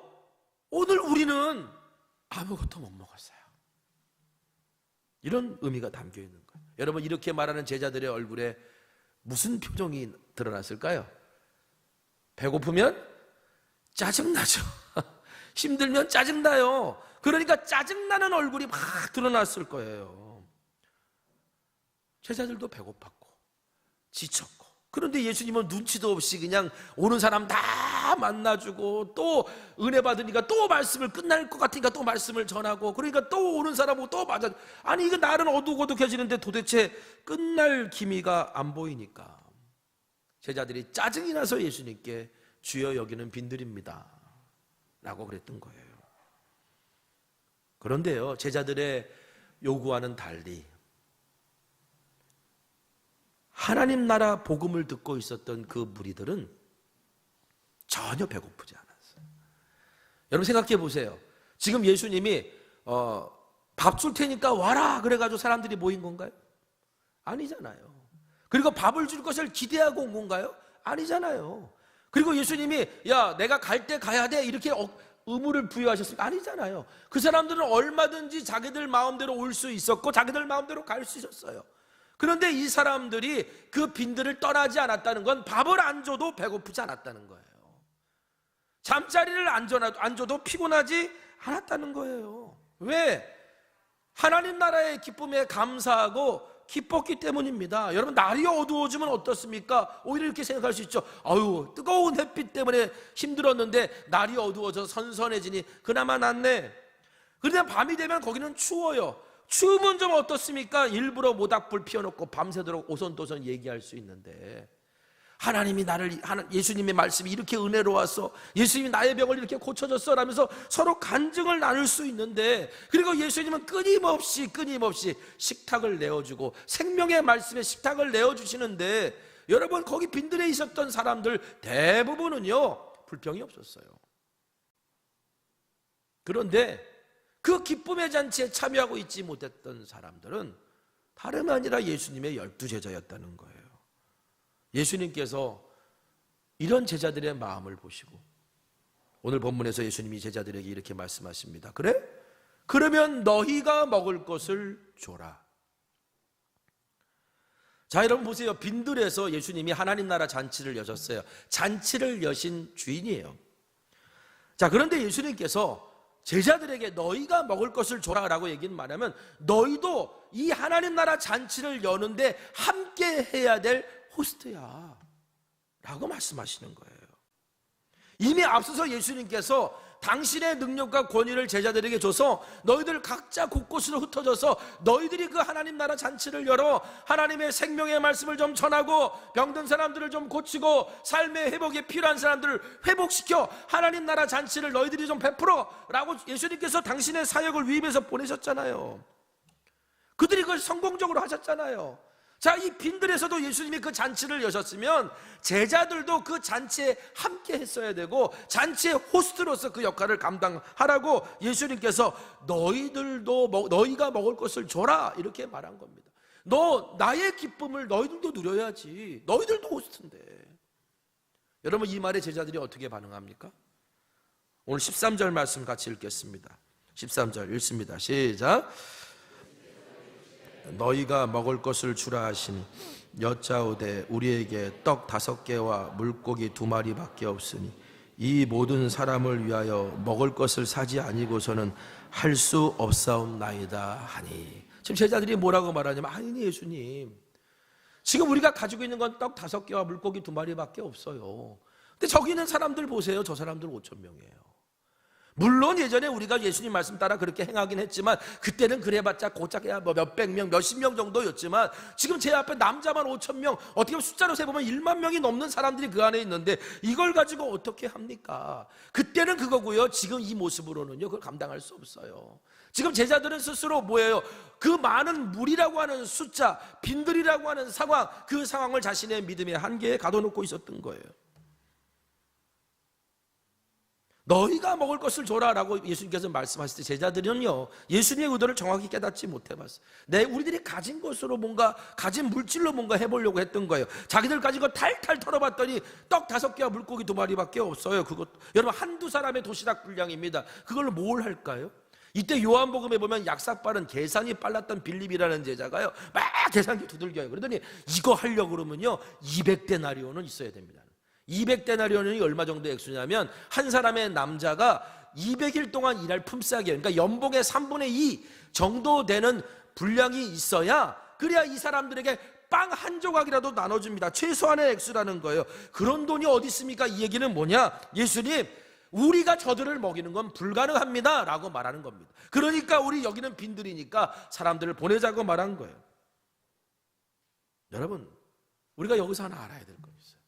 오늘 우리는 아무것도 못 먹었어요. 이런 의미가 담겨 있는 거예요. 여러분, 이렇게 말하는 제자들의 얼굴에 무슨 표정이 드러났을까요? 배고프면 짜증나죠. 힘들면 짜증나요. 그러니까 짜증나는 얼굴이 막 드러났을 거예요. 제자들도 배고팠고 지쳤고, 그런데 예수님은 눈치도 없이 그냥 오는 사람 다 만나주고, 또 은혜 받으니까 또 말씀을 끝날 것 같으니까 또 말씀을 전하고, 그러니까 또 오는 사람하고 또 맞아. 아니, 이거 날은 어둑어둑해지는데 도대체 끝날 기미가 안 보이니까 제자들이 짜증이 나서 예수님께 주여 여기는 빈들입니다 라고 그랬던 거예요. 그런데요, 제자들의 요구와는 달리 하나님 나라 복음을 듣고 있었던 그 무리들은 전혀 배고프지 않았어요. 여러분, 생각해 보세요. 지금 예수님이 밥 줄 테니까 와라 그래가지고 사람들이 모인 건가요? 아니잖아요. 그리고 밥을 줄 것을 기대하고 온 건가요? 아니잖아요. 그리고 예수님이 야, 내가 갈 때 가야 돼 이렇게 의무를 부여하셨습니까? 아니잖아요. 그 사람들은 얼마든지 자기들 마음대로 올 수 있었고 자기들 마음대로 갈 수 있었어요. 그런데 이 사람들이 그 빈들을 떠나지 않았다는 건 밥을 안 줘도 배고프지 않았다는 거예요. 잠자리를 안 줘도 피곤하지 않았다는 거예요. 왜? 하나님 나라의 기쁨에 감사하고 기뻤기 때문입니다. 여러분, 날이 어두워지면 어떻습니까? 오히려 이렇게 생각할 수 있죠. 아유, 뜨거운 햇빛 때문에 힘들었는데 날이 어두워져 선선해지니 그나마 낫네. 그런데 밤이 되면 거기는 추워요. 추우면 좀 어떻습니까? 일부러 모닥불 피워놓고 밤새도록 오손도손 얘기할 수 있는데, 하나님이 예수님의 말씀이 이렇게 은혜로워서 예수님이 나의 병을 이렇게 고쳐줬어 라면서 서로 간증을 나눌 수 있는데, 그리고 예수님은 끊임없이 식탁을 내어주고 생명의 말씀에 식탁을 내어주시는데, 여러분, 거기 빈들에 있었던 사람들 대부분은요 불평이 없었어요. 그런데 그 기쁨의 잔치에 참여하고 있지 못했던 사람들은 다름 아니라 예수님의 12제자였다는 거예요. 예수님께서 이런 제자들의 마음을 보시고 오늘 본문에서 예수님이 제자들에게 이렇게 말씀하십니다. 그래? 그러면 너희가 먹을 것을 줘라. 자, 여러분 보세요. 빈들에서 예수님이 하나님 나라 잔치를 여셨어요. 잔치를 여신 주인이에요. 자, 그런데 예수님께서 제자들에게 너희가 먹을 것을 줘라라고 얘기는 말하면 너희도 이 하나님 나라 잔치를 여는데 함께 해야 될 호스트야 라고 말씀하시는 거예요. 이미 앞서서 예수님께서 당신의 능력과 권위를 제자들에게 줘서 너희들 각자 곳곳으로 흩어져서 너희들이 그 하나님 나라 잔치를 열어 하나님의 생명의 말씀을 좀 전하고 병든 사람들을 좀 고치고 삶의 회복에 필요한 사람들을 회복시켜 하나님 나라 잔치를 너희들이 좀 베풀어 라고 예수님께서 당신의 사역을 위임해서 보내셨잖아요. 그들이 그걸 성공적으로 하셨잖아요. 자, 이 빈들에서도 예수님이 그 잔치를 여셨으면 제자들도 그 잔치에 함께 했어야 되고 잔치의 호스트로서 그 역할을 감당하라고 예수님께서 너희가 먹을 것을 줘라 이렇게 말한 겁니다. 나의 기쁨을 너희들도 누려야지. 너희들도 호스트인데. 여러분, 이 말에 제자들이 어떻게 반응합니까? 오늘 13절 말씀 같이 읽겠습니다. 13절 읽습니다. 시작. 너희가 먹을 것을 주라 하시니 여짜오되 우리에게 떡 5개와 물고기 2마리밖에 없으니 이 모든 사람을 위하여 먹을 것을 사지 아니고서는 할 수 없사옵나이다 하니. 지금 제자들이 뭐라고 말하냐면, 아니 예수님, 지금 우리가 가지고 있는 건 떡 5개와 물고기 2마리밖에 없어요. 근데 저기 있는 사람들 보세요. 저 사람들 5,000명이에요. 물론 예전에 우리가 예수님 말씀 따라 그렇게 행하긴 했지만 그때는 그래봤자 고작 몇백 명, 몇십 명 정도였지만 지금 제 앞에 남자만 5,000명, 어떻게 보면 숫자로 세보면 1만 명이 넘는 사람들이 그 안에 있는데 이걸 가지고 어떻게 합니까? 그때는 그거고요. 지금 이 모습으로는요, 그걸 감당할 수 없어요. 지금 제자들은 스스로 뭐예요? 그 많은 무리라고 하는 숫자, 빈들이라고 하는 상황, 그 상황을 자신의 믿음의 한계에 가둬놓고 있었던 거예요. 너희가 먹을 것을 줘라 라고 예수님께서 말씀하실 때 제자들은요, 예수님의 의도를 정확히 깨닫지 못해봤어요. 우리들이 가진 것으로 뭔가, 가진 물질로 뭔가 해보려고 했던 거예요. 자기들 가진 거 탈탈 털어봤더니 떡 5개와 물고기 2마리밖에 없어요. 여러분, 한두 사람의 도시락 분량입니다. 그걸로 뭘 할까요? 이때 요한복음에 보면 약삭빠른 계산이 빨랐던 빌립이라는 제자가요, 막 계산기 두들겨요. 그러더니 이거 하려고 그러면요 200데나리온은 있어야 됩니다. 200데나리온이 얼마 정도 액수냐면 한 사람의 남자가 200일 동안 일할 품삯이에요. 그러니까 연봉의 3분의 2 정도 되는 분량이 있어야, 그래야 이 사람들에게 빵 한 조각이라도 나눠줍니다. 최소한의 액수라는 거예요. 그런 돈이 어디 있습니까? 이 얘기는 뭐냐? 예수님, 우리가 저들을 먹이는 건 불가능합니다 라고 말하는 겁니다. 그러니까 우리 여기는 빈들이니까 사람들을 보내자고 말한 거예요. 여러분, 우리가 여기서 하나 알아야 될 거 있어요.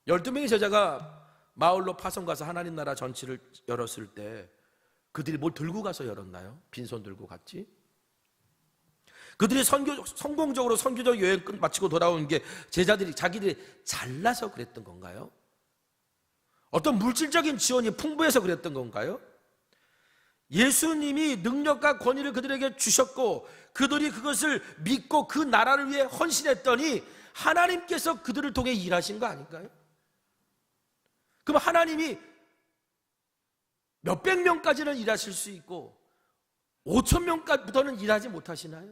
12명의 제자가 마을로 파송 가서 하나님 나라 전치를 열었을 때 그들이 뭘 들고 가서 열었나요? 빈손 들고 갔지? 그들이 성공적으로 선교적 여행 마치고 돌아온 게 자기들이 잘나서 그랬던 건가요? 어떤 물질적인 지원이 풍부해서 그랬던 건가요? 예수님이 능력과 권위를 그들에게 주셨고 그들이 그것을 믿고 그 나라를 위해 헌신했더니 하나님께서 그들을 통해 일하신 거 아닌가요? 그럼 하나님이 몇백 명까지는 일하실 수 있고 5,000명까지부터는 일하지 못하시나요?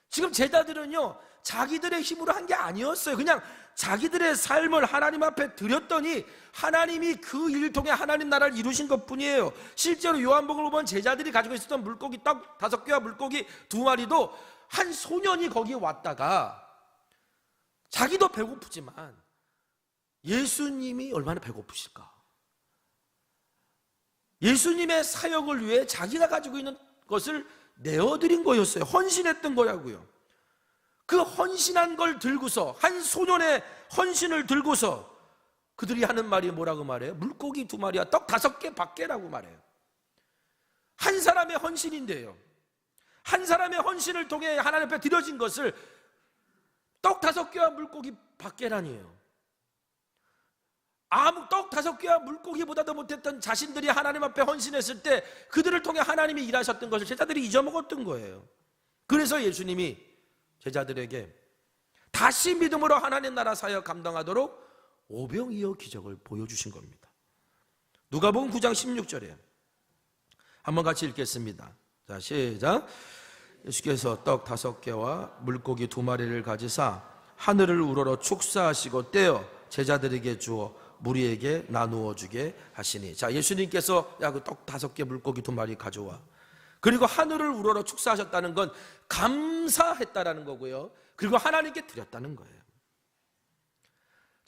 지금 제자들은요, 자기들의 힘으로 한 게 아니었어요. 그냥 자기들의 삶을 하나님 앞에 드렸더니 하나님이 그 일을 통해 하나님 나라를 이루신 것뿐이에요. 실제로 요한복음을 보면 제자들이 가지고 있었던 물고기 떡 5개와 물고기 2마리도 한 소년이 거기에 왔다가 자기도 배고프지만 예수님이 얼마나 배고프실까? 예수님의 사역을 위해 자기가 가지고 있는 것을 내어드린 거였어요. 헌신했던 거라고요. 그 헌신한 걸 들고서, 한 소년의 헌신을 들고서 그들이 하는 말이 뭐라고 말해요? 물고기 2마리와 떡 5개 밖에라고 말해요. 한 사람의 헌신인데요, 한 사람의 헌신을 통해 하나님 앞에 드려진 것을 떡 5개와 물고기 밖에라니에요. 아무 떡 5개와 물고기보다도 못했던 자신들이 하나님 앞에 헌신했을 때 그들을 통해 하나님이 일하셨던 것을 제자들이 잊어먹었던 거예요. 그래서 예수님이 제자들에게 다시 믿음으로 하나님 나라 사역 감당하도록 오병이어 기적을 보여주신 겁니다. 누가복음 9장 16절에 한번 같이 읽겠습니다. 자, 시작. 예수께서 떡 5개와 물고기 2마리를 가지사 하늘을 우러러 축사하시고 떼어 제자들에게 주어 무리에게 나누어 주게 하시니. 자, 예수님께서 야, 그 떡 5개 물고기 2마리 가져와. 그리고 하늘을 우러러 축사하셨다는 건 감사했다라는 거고요. 그리고 하나님께 드렸다는 거예요.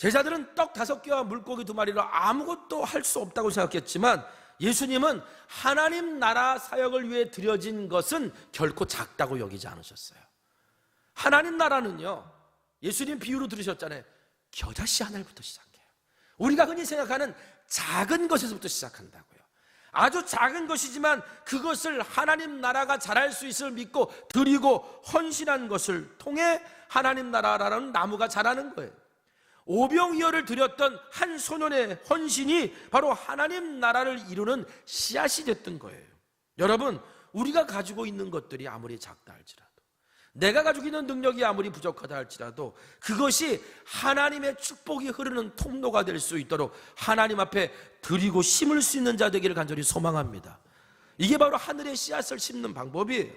제자들은 떡 5개와 물고기 2마리로 아무것도 할 수 없다고 생각했지만 예수님은 하나님 나라 사역을 위해 드려진 것은 결코 작다고 여기지 않으셨어요. 하나님 나라는요, 예수님 비유로 들으셨잖아요. 겨자씨 하나부터 시작해요. 우리가 흔히 생각하는 작은 것에서부터 시작한다고요. 아주 작은 것이지만 그것을 하나님 나라가 자랄 수 있을 믿고 드리고 헌신한 것을 통해 하나님 나라라는 나무가 자라는 거예요. 오병이어를 드렸던 한 소년의 헌신이 바로 하나님 나라를 이루는 씨앗이 됐던 거예요. 여러분, 우리가 가지고 있는 것들이 아무리 작다 할지라도, 내가 가지고 있는 능력이 아무리 부족하다 할지라도 그것이 하나님의 축복이 흐르는 통로가 될 수 있도록 하나님 앞에 드리고 심을 수 있는 자 되기를 간절히 소망합니다. 이게 바로 하늘의 씨앗을 심는 방법이에요.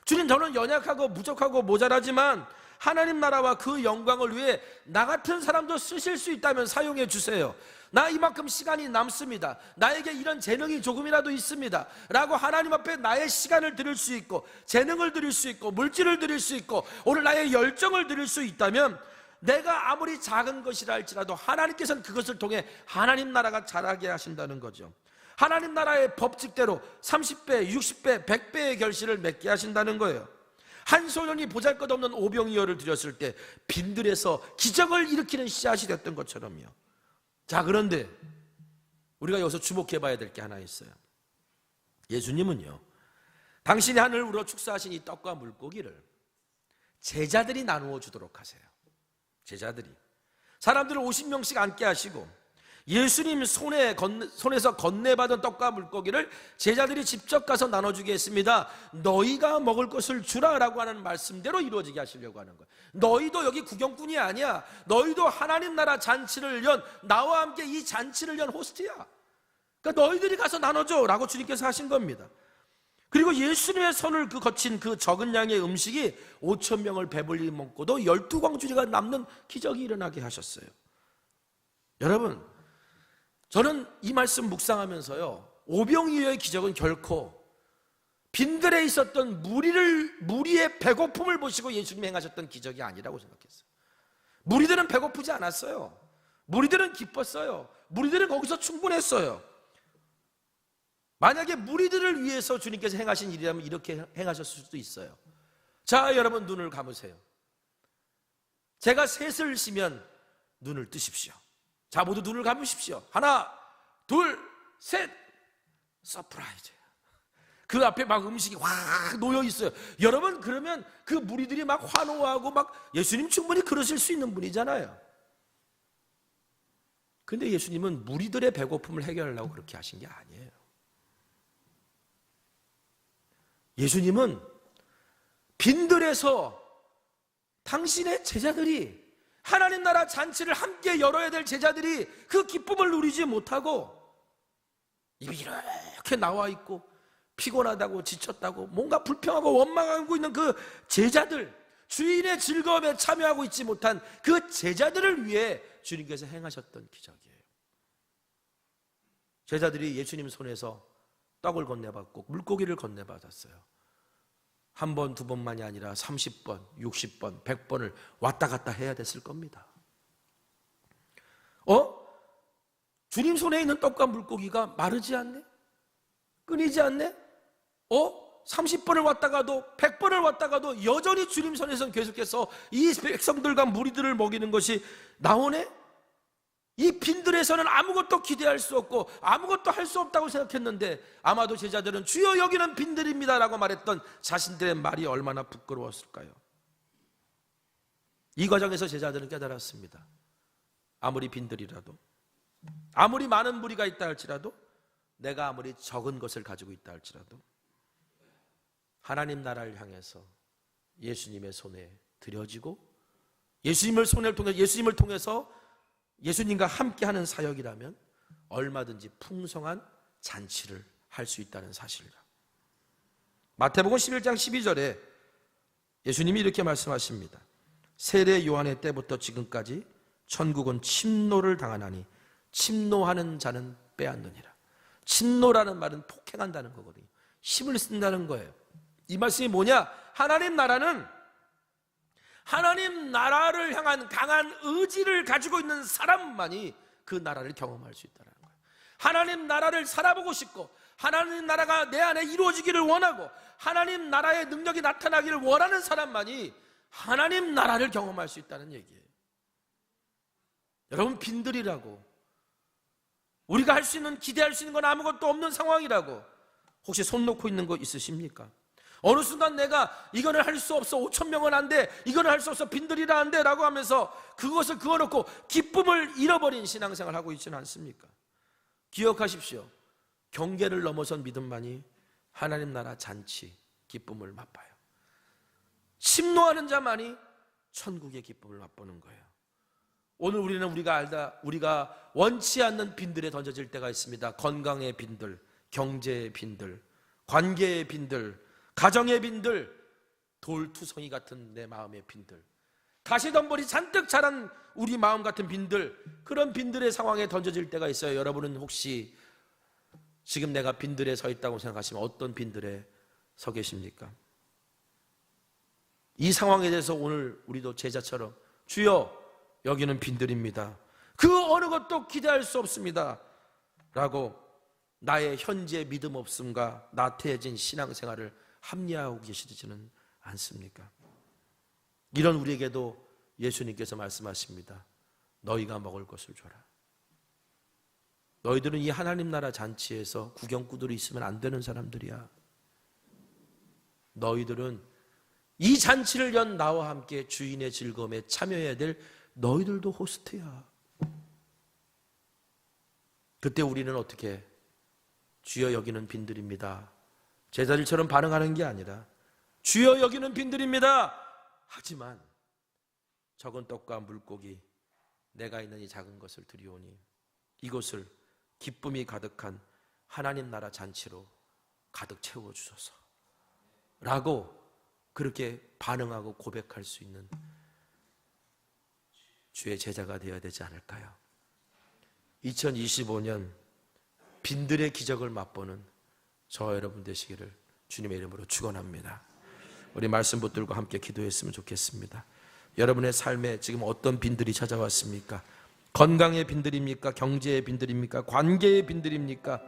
주님, 저는 연약하고 부족하고 모자라지만 하나님 나라와 그 영광을 위해 나 같은 사람도 쓰실 수 있다면 사용해 주세요. 나 이만큼 시간이 남습니다. 나에게 이런 재능이 조금이라도 있습니다 라고 하나님 앞에 나의 시간을 드릴 수 있고, 재능을 드릴 수 있고, 물질을 드릴 수 있고, 오늘 나의 열정을 드릴 수 있다면, 내가 아무리 작은 것이라 할지라도 하나님께서는 그것을 통해 하나님 나라가 자라게 하신다는 거죠. 하나님 나라의 법칙대로 30배, 60배, 100배의 결실을 맺게 하신다는 거예요. 한 소년이 보잘것없는 오병이어를 드렸을 때 빈들에서 기적을 일으키는 씨앗이 됐던 것처럼요. 자, 그런데 우리가 여기서 주목해 봐야 될 게 하나 있어요. 예수님은요, 당신이 하늘으로 축사하신 이 떡과 물고기를 제자들이 나누어 주도록 하세요. 제자들이 사람들을 50명씩 앉게 하시고, 예수님 손에서 건네받은 떡과 물고기를 제자들이 직접 가서 나눠주겠습니다, 너희가 먹을 것을 주라라고 하는 말씀대로 이루어지게 하시려고 하는 거예요. 너희도 여기 구경꾼이 아니야. 너희도 하나님 나라 잔치를 연, 나와 함께 이 잔치를 연 호스트야. 그러니까 너희들이 가서 나눠줘 라고 주님께서 하신 겁니다. 그리고 예수님의 손을 거친 그 적은 양의 음식이 5,000명을 배불리 먹고도 12광주리가 남는 기적이 일어나게 하셨어요. 여러분, 저는 이 말씀 묵상하면서요, 오병이어의 기적은 결코 빈들에 있었던 무리의 배고픔을 보시고 예수님이 행하셨던 기적이 아니라고 생각했어요. 무리들은 배고프지 않았어요. 무리들은 기뻤어요. 무리들은 거기서 충분했어요. 만약에 무리들을 위해서 주님께서 행하신 일이라면 이렇게 행하셨을 수도 있어요. 자, 여러분, 눈을 감으세요. 제가 셋을 쉬면 눈을 뜨십시오. 자, 모두 눈을 감으십시오. 하나, 둘, 셋. 서프라이즈. 그 앞에 막 음식이 확 놓여 있어요. 여러분, 그러면 그 무리들이 막 환호하고 막, 예수님 충분히 그러실 수 있는 분이잖아요. 근데 예수님은 무리들의 배고픔을 해결하려고 그렇게 하신 게 아니에요. 예수님은 빈들에서 당신의 제자들이, 하나님 나라 잔치를 함께 열어야 될 제자들이 그 기쁨을 누리지 못하고 입이 이렇게 나와 있고 피곤하다고 지쳤다고 뭔가 불평하고 원망하고 있는 그 제자들, 주인의 즐거움에 참여하고 있지 못한 그 제자들을 위해 주님께서 행하셨던 기적이에요. 제자들이 예수님 손에서 떡을 건네받고 물고기를 건네받았어요. 한 번, 두 번만이 아니라 30번, 60번, 100번을 왔다 갔다 해야 됐을 겁니다. 주님 손에 있는 떡과 물고기가 마르지 않네? 끊이지 않네? 30번을 왔다가도 100번을 왔다가도 여전히 주님 손에서는 계속해서 이 백성들과 무리들을 먹이는 것이 나오네? 이 빈들에서는 아무것도 기대할 수 없고 아무것도 할 수 없다고 생각했는데, 아마도 제자들은 주여 여기는 빈들입니다 라고 말했던 자신들의 말이 얼마나 부끄러웠을까요? 이 과정에서 제자들은 깨달았습니다. 아무리 빈들이라도, 아무리 많은 무리가 있다 할지라도, 내가 아무리 적은 것을 가지고 있다 할지라도 하나님 나라를 향해서 예수님의 손에 드려지고 예수님을 통해서 예수님과 함께하는 사역이라면 얼마든지 풍성한 잔치를 할 수 있다는 사실이라. 마태복음 11장 12절에 예수님이 이렇게 말씀하십니다. 세례 요한의 때부터 지금까지 천국은 침노를 당하나니 침노하는 자는 빼앗느니라. 침노라는 말은 폭행한다는 거거든요. 힘을 쓴다는 거예요. 이 말씀이 뭐냐? 하나님 나라는 하나님 나라를 향한 강한 의지를 가지고 있는 사람만이 그 나라를 경험할 수 있다는 거예요. 하나님 나라를 살아보고 싶고 하나님 나라가 내 안에 이루어지기를 원하고 하나님 나라의 능력이 나타나기를 원하는 사람만이 하나님 나라를 경험할 수 있다는 얘기예요. 여러분, 빈들이라고, 우리가 할 수 있는, 기대할 수 있는 건 아무것도 없는 상황이라고 혹시 손 놓고 있는 거 있으십니까? 어느 순간 내가 이거는 할 수 없어, 5,000명은 안 돼, 이거는 할 수 없어, 빈들이라 안 돼 라고 하면서 그것을 그어놓고 기쁨을 잃어버린 신앙생활을 하고 있지는 않습니까? 기억하십시오. 경계를 넘어선 믿음만이 하나님 나라 잔치, 기쁨을 맛봐요. 침노하는 자만이 천국의 기쁨을 맛보는 거예요. 오늘 우리는 우리가 원치 않는 빈들에 던져질 때가 있습니다. 건강의 빈들, 경제의 빈들, 관계의 빈들, 가정의 빈들, 돌투성이 같은 내 마음의 빈들, 가시덤불이 잔뜩 자란 우리 마음 같은 빈들, 그런 빈들의 상황에 던져질 때가 있어요. 여러분은 혹시 지금 내가 빈들에 서 있다고 생각하시면 어떤 빈들에 서 계십니까? 이 상황에 대해서 오늘 우리도 제자처럼 주여 여기는 빈들입니다, 그 어느 것도 기대할 수 없습니다 라고 나의 현재 믿음 없음과 나태해진 신앙생활을 합리화하고 계시지는 않습니까? 이런 우리에게도 예수님께서 말씀하십니다. 너희가 먹을 것을 줘라. 너희들은 이 하나님 나라 잔치에서 구경꾼들이 있으면 안 되는 사람들이야. 너희들은 이 잔치를 연 나와 함께 주인의 즐거움에 참여해야 될 너희들도 호스트야. 그때 우리는 어떻게, 주여 여기는 빈들입니다, 제자들처럼 반응하는 게 아니라 주여 여기는 빈들입니다, 하지만 적은 떡과 물고기 내가 있는 이 작은 것을 드리오니 이곳을 기쁨이 가득한 하나님 나라 잔치로 가득 채워주소서 라고 그렇게 반응하고 고백할 수 있는 주의 제자가 되어야 되지 않을까요? 2025년 빈들의 기적을 맛보는 저와 여러분 되시기를 주님의 이름으로 축원합니다. 우리 말씀 붙들고 함께 기도했으면 좋겠습니다. 여러분의 삶에 지금 어떤 빈들이 찾아왔습니까? 건강의 빈들입니까? 경제의 빈들입니까? 관계의 빈들입니까?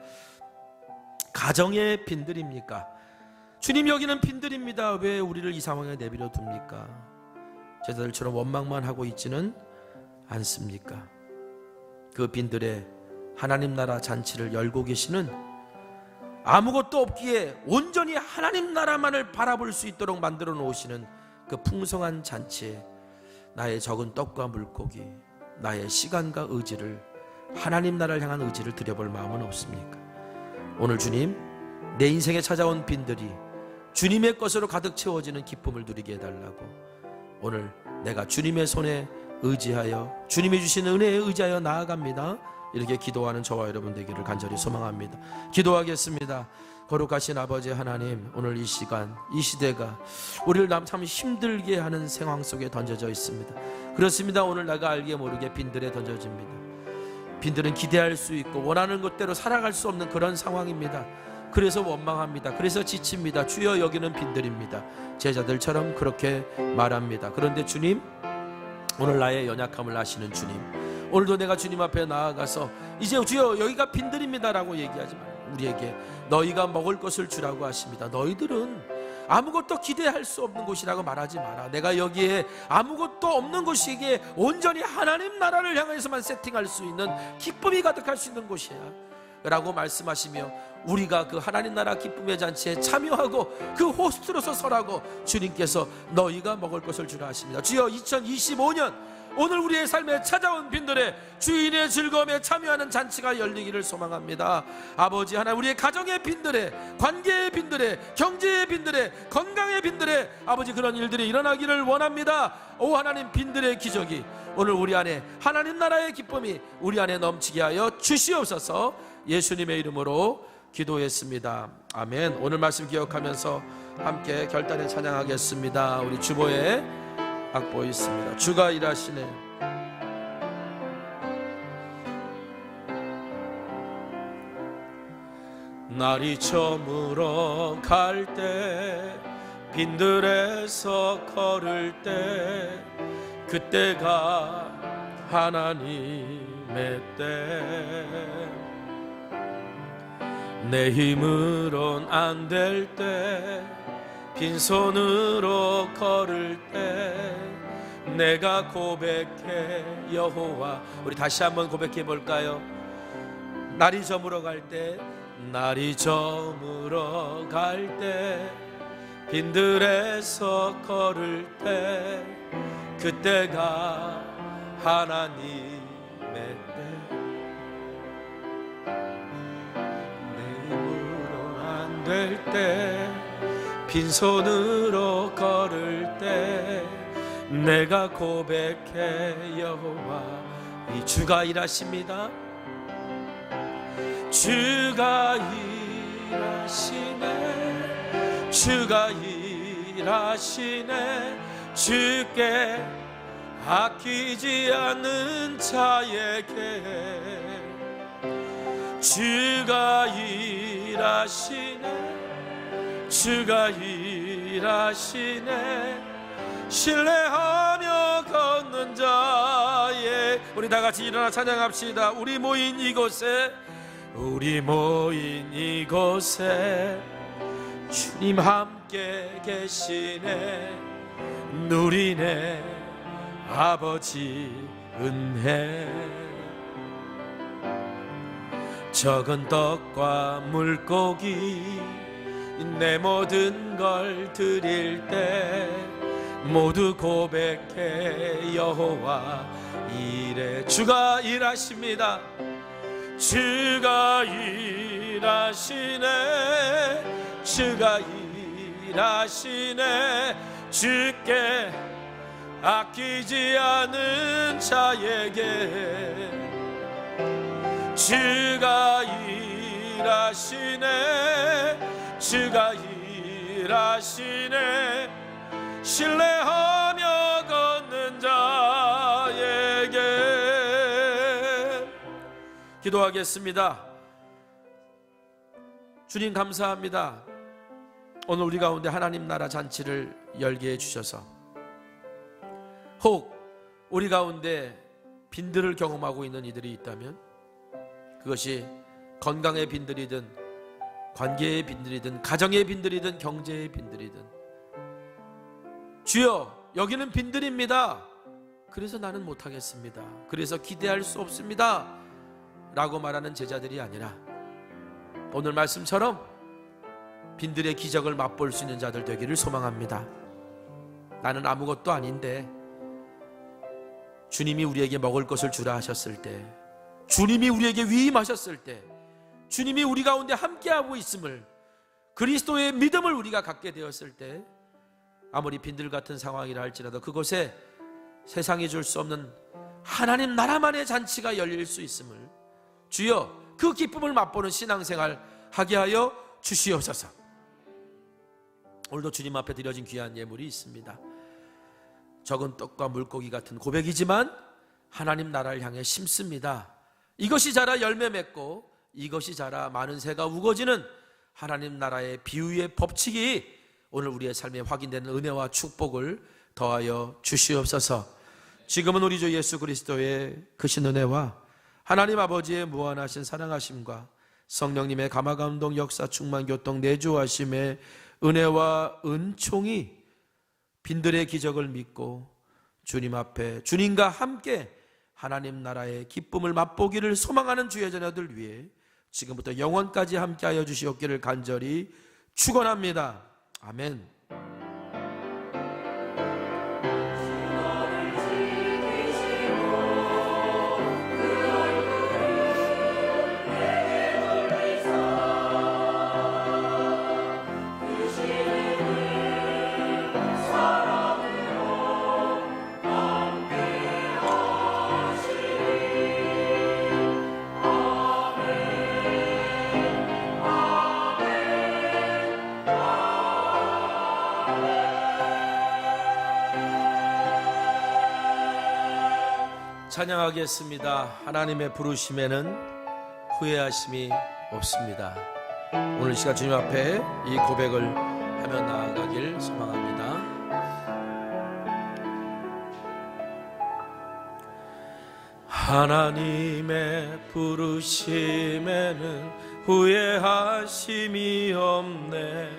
가정의 빈들입니까? 주님 여기는 빈들입니다. 왜 우리를 이 상황에 내버려 둡니까? 제자들처럼 원망만 하고 있지는 않습니까? 그 빈들에 하나님 나라 잔치를 열고 계시는, 아무것도 없기에 온전히 하나님 나라만을 바라볼 수 있도록 만들어 놓으시는 그 풍성한 잔치에 나의 적은 떡과 물고기, 나의 시간과 의지를, 하나님 나라를 향한 의지를 드려볼 마음은 없습니까? 오늘 주님, 내 인생에 찾아온 빈들이 주님의 것으로 가득 채워지는 기쁨을 누리게 해달라고, 오늘 내가 주님의 손에 의지하여, 주님이 주신 은혜에 의지하여 나아갑니다. 이렇게 기도하는 저와 여러분 되기를 간절히 소망합니다. 기도하겠습니다. 거룩하신 아버지 하나님, 오늘 이 시간, 이 시대가 우리를 참 힘들게 하는 상황 속에 던져져 있습니다. 그렇습니다. 오늘 내가 알게 모르게 빈들에 던져집니다. 빈들은 기대할 수 있고 원하는 것대로 살아갈 수 없는 그런 상황입니다. 그래서 원망합니다. 그래서 지칩니다. 주여 여기는 빈들입니다. 제자들처럼 그렇게 말합니다. 그런데 주님, 오늘 나의 연약함을 아시는 주님, 오늘도 내가 주님 앞에 나아가서 이제 주여 여기가 빈들입니다 라고 얘기하지 말고 우리에게 너희가 먹을 것을 주라고 하십니다. 너희들은 아무것도 기대할 수 없는 곳이라고 말하지 마라. 내가 여기에 아무것도 없는 곳이기에 온전히 하나님 나라를 향해서만 세팅할 수 있는, 기쁨이 가득할 수 있는 곳이야 라고 말씀하시며, 우리가 그 하나님 나라 기쁨의 잔치에 참여하고 그 호스트로서 설하고 주님께서 너희가 먹을 것을 주라 하십니다. 주여 2025년 오늘 우리의 삶에 찾아온 빈들에 주인의 즐거움에 참여하는 잔치가 열리기를 소망합니다. 아버지 하나님, 우리의 가정의 빈들에, 관계의 빈들에, 경제의 빈들에, 건강의 빈들에 아버지 그런 일들이 일어나기를 원합니다. 오 하나님, 빈들의 기적이 오늘 우리 안에, 하나님 나라의 기쁨이 우리 안에 넘치게 하여 주시옵소서. 예수님의 이름으로 기도했습니다. 아멘. 오늘 말씀 기억하면서 함께 결단에 찬양하겠습니다. 우리 주보에 악보 있습니다. 주가 일하시네. 날이 저물어 갈 때 빈들에서 걸을 때 그때가 하나님의 때. 내 힘으론 안 될 때 빈손으로 걸을 때 내가 고백해 여호와. 우리 다시 한번 고백해 볼까요? 날이 저물어 갈 때, 날이 저물어 갈 때 빈들에서 걸을 때 그때가 하나님의 때. 내 힘으로 안 될 때 빈손으로 걸을 때 내가 고백해 여호와. 이 주가 일하십니다. 주가 일하시네, 주가 일하시네. 주께 아끼지 않는 자에게 주가 일하시네, 주가 일하시네. 신뢰하며 걷는 자에. 우리 다 같이 일어나 찬양합시다. 우리 모인 이곳에, 우리 모인 이곳에 주님 함께 계시네. 누리네 아버지 은혜. 적은 떡과 물고기 내 모든 걸 드릴 때 모두 고백해 여호와 이래. 주가 일하십니다. 주가 일하시네, 주가 일하시네. 주께 아끼지 않은 자에게 주가 일하시네, 주가 일하시네. 신뢰하며 걷는 자에게. 기도하겠습니다. 주님 감사합니다. 오늘 우리 가운데 하나님 나라 잔치를 열게 해주셔서, 혹 우리 가운데 빈들을 경험하고 있는 이들이 있다면 그것이 건강의 빈들이든 관계의 빈들이든 가정의 빈들이든 경제의 빈들이든, 주여 여기는 빈들입니다. 그래서 나는 못하겠습니다. 그래서 기대할 수 없습니다 라고 말하는 제자들이 아니라 오늘 말씀처럼 빈들의 기적을 맛볼 수 있는 자들 되기를 소망합니다. 나는 아무것도 아닌데 주님이 우리에게 먹을 것을 주라 하셨을 때, 주님이 우리에게 위임하셨을 때, 주님이 우리 가운데 함께하고 있음을, 그리스도의 믿음을 우리가 갖게 되었을 때, 아무리 빈들 같은 상황이라 할지라도 그곳에 세상이 줄 수 없는 하나님 나라만의 잔치가 열릴 수 있음을, 주여 그 기쁨을 맛보는 신앙생활 하게 하여 주시옵소서. 오늘도 주님 앞에 드려진 귀한 예물이 있습니다. 적은 떡과 물고기 같은 고백이지만 하나님 나라를 향해 심습니다. 이것이 자라 열매 맺고 이것이 자라 많은 새가 우거지는 하나님 나라의 비유의 법칙이 오늘 우리의 삶에 확인되는 은혜와 축복을 더하여 주시옵소서. 지금은 우리 주 예수 그리스도의 크신 은혜와 하나님 아버지의 무한하신 사랑하심과 성령님의 감화감동 역사 충만 교통 내주하심의 은혜와 은총이 빈들의 기적을 믿고 주님 앞에 주님과 함께 하나님 나라의 기쁨을 맛보기를 소망하는 주의 자녀들 위해 지금부터 영원까지 함께하여 주시옵기를 간절히 축원합니다. 아멘. 찬양하겠습니다. 하나님의 부르심에는 후회하심이 없습니다. 오늘 시간 주님 앞에 이 고백을 하며 나아가길 소망합니다. 하나님의 부르심에는 후회하심이 없네.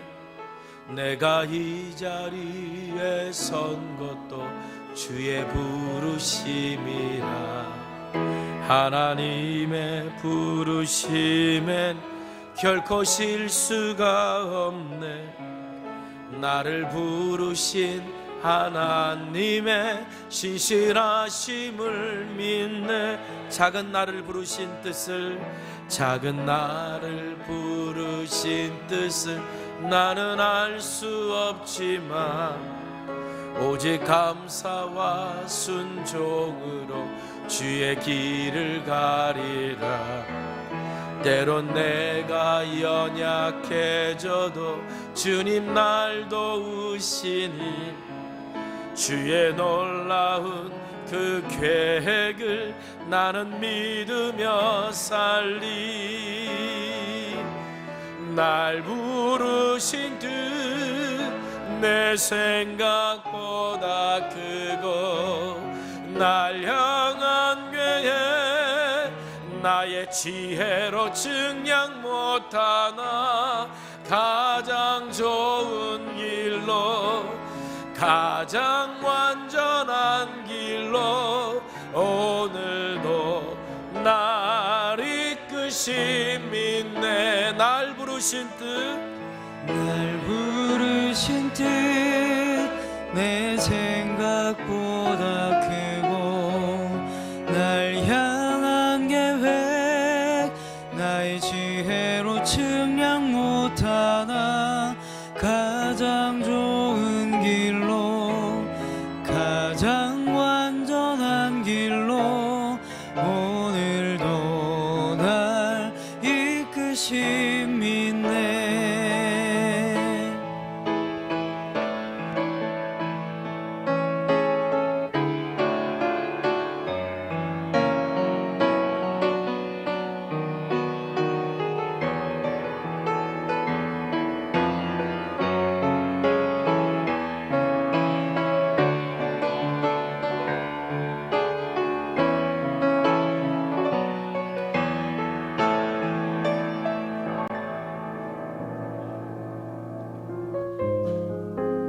내가 이 자리에 선 것도 주의 부르심이라. 하나님의 부르심엔 결코 실수가 없네. 나를 부르신 하나님의 신실하심을 믿네. 작은 나를 부르신 뜻을, 작은 나를 부르신 뜻을 나는 알 수 없지만 오직 감사와 순종으로 주의 길을 가리라. 때론 내가 연약해져도 주님 날 도우시니 주의 놀라운 그 계획을 나는 믿으며 살리. 날 부르신 뜻 내 생각보다 크고 날 향한 계획 나의 지혜로 증량 못하나 가장 좋은 길로, 가장 완전한 길로 오늘도 날 이끄심 믿네. 날 부르신 뜻, 날 부르신 뜻 내 생각보다 크고 날 향한 계획 나의 지혜로 측량 못하나 가장 좋은 길로, 가장 완전한 길로